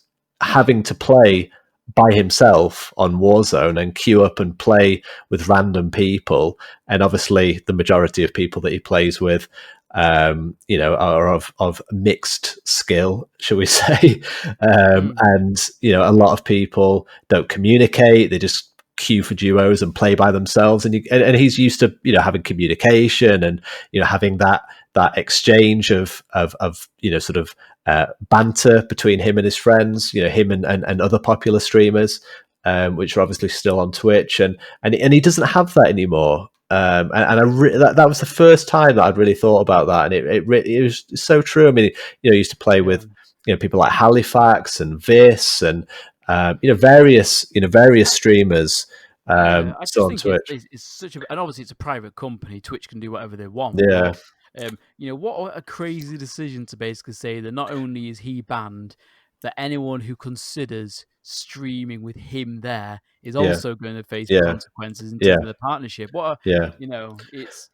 Speaker 2: having to play by himself on Warzone and queue up and play with random people, and obviously the majority of people that he plays with are of mixed skill, shall we say. And a lot of people don't communicate, they just queue for duos and play by themselves, and he's used to having communication and having that exchange of sort of banter between him and his friends, him and other popular streamers, which are obviously still on Twitch, and he doesn't have that anymore. That was the first time that I'd really thought about that, and it was so true. I mean, he used to play with people like Halifax and Vis and various streamers.
Speaker 1: I just
Speaker 2: still on
Speaker 1: think
Speaker 2: Twitch.
Speaker 1: it's such and obviously it's a private company. Twitch can do whatever they want.
Speaker 2: Yeah.
Speaker 1: But, what a crazy decision to basically say that not only is he banned, that anyone who considers streaming with him there is also going to face consequences in terms of the partnership. It's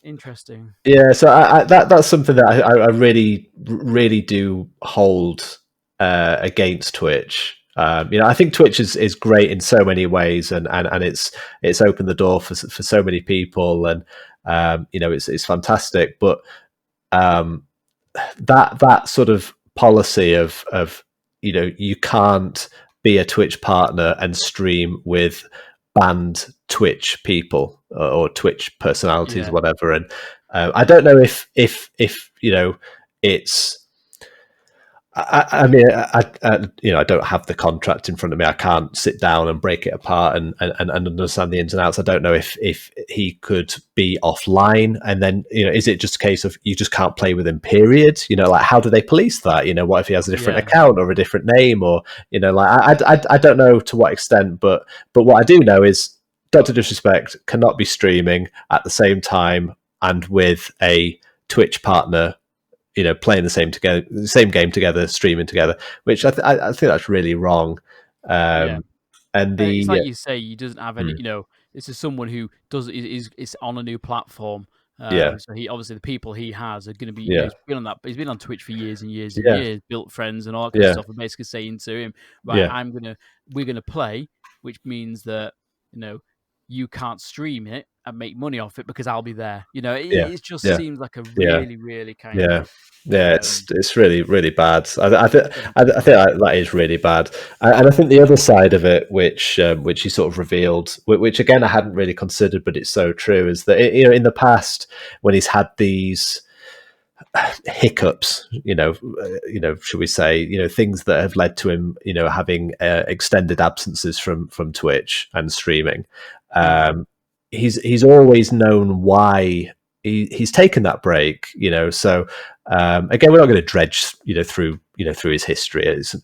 Speaker 1: interesting.
Speaker 2: Yeah, so that's something that I really, really do hold against Twitch. I think Twitch is great in so many ways, and it's opened the door for so many people, and it's fantastic. But that sort of policy of you can't be a Twitch partner and stream with banned Twitch people or Twitch personalities, or whatever. And I don't know if it's. I mean, I don't have the contract in front of me. I can't sit down and break it apart and understand the ins and outs. I don't know if he could be offline, and then is it just a case of you just can't play with him? Period. Like, how do they police that? What if he has a different account or a different name, or I don't know to what extent. But what I do know is Dr. Disrespect cannot be streaming at the same time and with a Twitch partner, playing the same game together, streaming together, which I think that's really wrong. And
Speaker 1: it's like you say, he doesn't have any. This is someone who is on a new platform. So he obviously the people he has are going to be. He's been on that. He's been on Twitch for years and years and years, built friends and all that kind of stuff. And basically saying to him, right, we're gonna play, which means that you can't stream it and make money off it because I'll be there. It just seems like a really, really kind of.
Speaker 2: It's really, really bad. I think that is really bad. And I think the other side of it, which he sort of revealed, which again I hadn't really considered, but it's so true, is that in the past when he's had these hiccups, should we say, things that have led to him, having extended absences from Twitch and streaming. He's always known why he's taken that break, So again, we're not going to dredge, through his history. It's,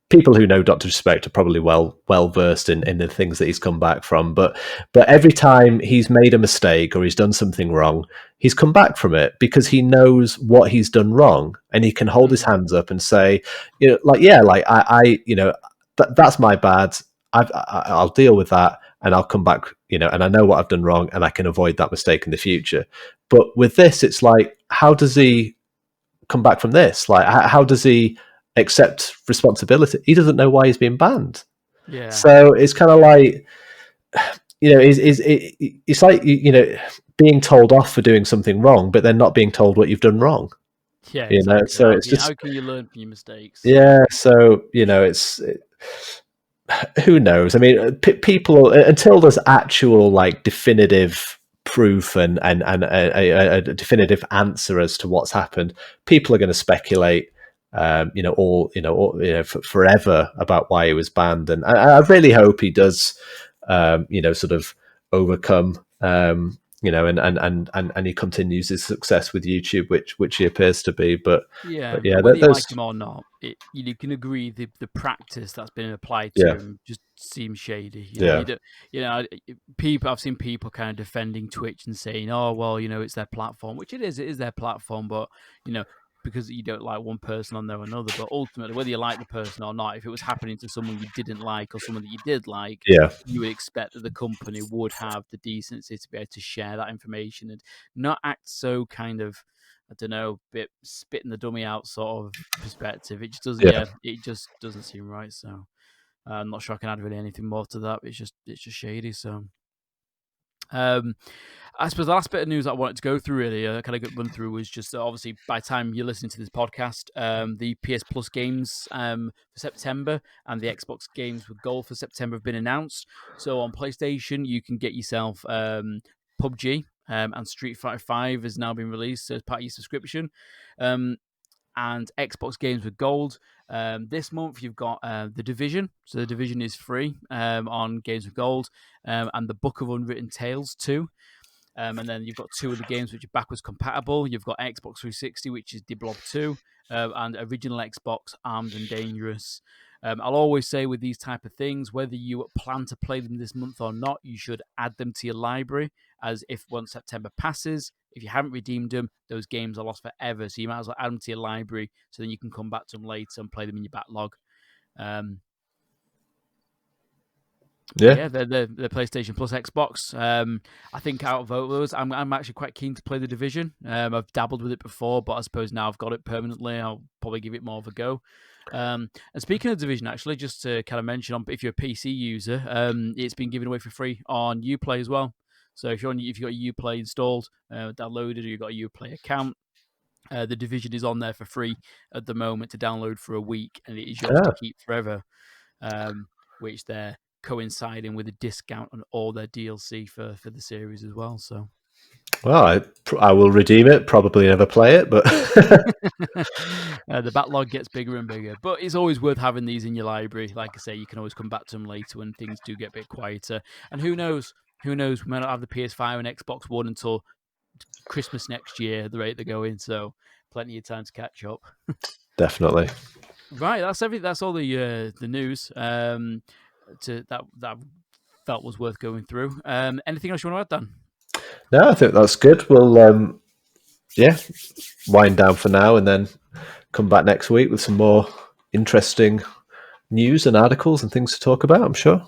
Speaker 2: people who know Dr. Respect are probably well versed in the things that he's come back from. But every time he's made a mistake or he's done something wrong, he's come back from it because he knows what he's done wrong, and he can hold his hands up and say, that's my bad. I'll deal with that, and I'll come back, and I know what I've done wrong, and I can avoid that mistake in the future. But with this, it's like, how does he come back from this? Like, how does he accept responsibility? He doesn't know why he's been banned.
Speaker 1: Yeah.
Speaker 2: So it's kind of like, it's like, being told off for doing something wrong, but then not being told what you've done wrong.
Speaker 1: Yeah, exactly.
Speaker 2: So it's just,
Speaker 1: how can you learn from your mistakes?
Speaker 2: Yeah. So, who knows? I mean, people, until there's actual like definitive proof and a definitive answer as to what's happened, people are going to speculate, forever about why he was banned. And I really hope he does, sort of overcome, and he continues his success with YouTube, which he appears to be. But
Speaker 1: whether you like him or not, you can agree the practice that's been applied to him just seems shady. I've seen people kind of defending Twitch and saying, "Oh, well, it's their platform," which it is their platform, but because you don't like one person on there or another, but ultimately, whether you like the person or not, if it was happening to someone you didn't like or someone that you did like,
Speaker 2: Yeah.
Speaker 1: you would expect that the company would have the decency to be able to share that information and not act so kind of, I don't know, bit spitting the dummy out sort of perspective. It just doesn't,
Speaker 2: Yeah.
Speaker 1: it just doesn't seem right. So I'm not sure I can add really anything more to that. It's just shady. So. I suppose the last bit of news I wanted to go through, really, kind of run through, was just obviously by the time you're listening to this podcast, the PS Plus games for September and the Xbox games with Gold for September have been announced. So on PlayStation, you can get yourself PUBG and Street Fighter 5 has now been released as part of your subscription. And Xbox games with Gold. This month, you've got The Division. So The Division is free on Games with Gold, and The Book of Unwritten Tales 2. And then you've got two of the games which are backwards compatible. You've got Xbox 360, which is The Blob 2, and original Xbox Armed and Dangerous. I'll always say with these type of things, whether you plan to play them this month or not, you should add them to your library, as if once September passes, if you haven't redeemed them, those games are lost forever. So you might as well add them to your library so then you can come back to them later and play them in your backlog. Yeah, they're PlayStation Plus Xbox. I think out of those, I'm actually quite keen to play The Division. I've dabbled with it before, but I suppose now I've got it permanently, I'll probably give it more of a go. And speaking of Division, actually, just to kind of mention, if you're a PC user, it's been given away for free on Uplay as well. So if you've got Uplay installed, downloaded, or you've got a Uplay account, The Division is on there for free at the moment to download for a week, and it is yours to keep forever. Which they're coinciding with a discount on all their DLC for the series as well. So,
Speaker 2: well, I will redeem it. Probably never play it, but
Speaker 1: the backlog gets bigger and bigger. But it's always worth having these in your library. Like I say, you can always come back to them later when things do get a bit quieter. And who knows? We might not have the PS5 and Xbox One until Christmas next year, the rate they're going. So, plenty of time to catch up.
Speaker 2: Definitely.
Speaker 1: Right, that's everything. That's all the news that I felt was worth going through. Anything else you want to add, Dan?
Speaker 2: No, I think that's good. We'll wind down for now and then come back next week with some more interesting news and articles and things to talk about, I'm sure.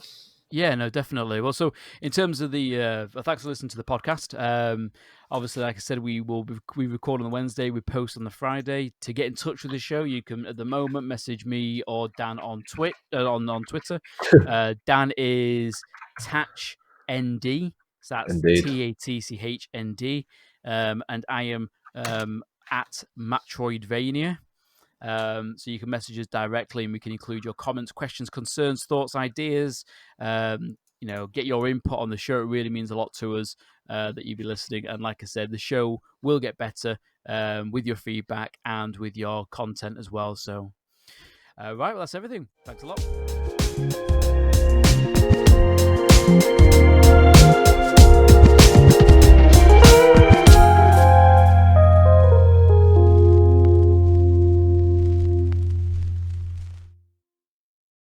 Speaker 1: Yeah, no, definitely. Well, so in terms of the thanks for listening to the podcast. Obviously, like I said, we record on the Wednesday, we post on the Friday. To get in touch with the show, you can at the moment message me or Dan on on Twitter. Dan is TatchND, so that's TATCHND, and I am at Metroidvania. So you can message us directly, and we can include your comments, questions, concerns, thoughts, ideas. Get your input on the show. It really means a lot to us that you be listening. And like I said, the show will get better with your feedback and with your content as well. So, right, well, that's everything. Thanks a lot.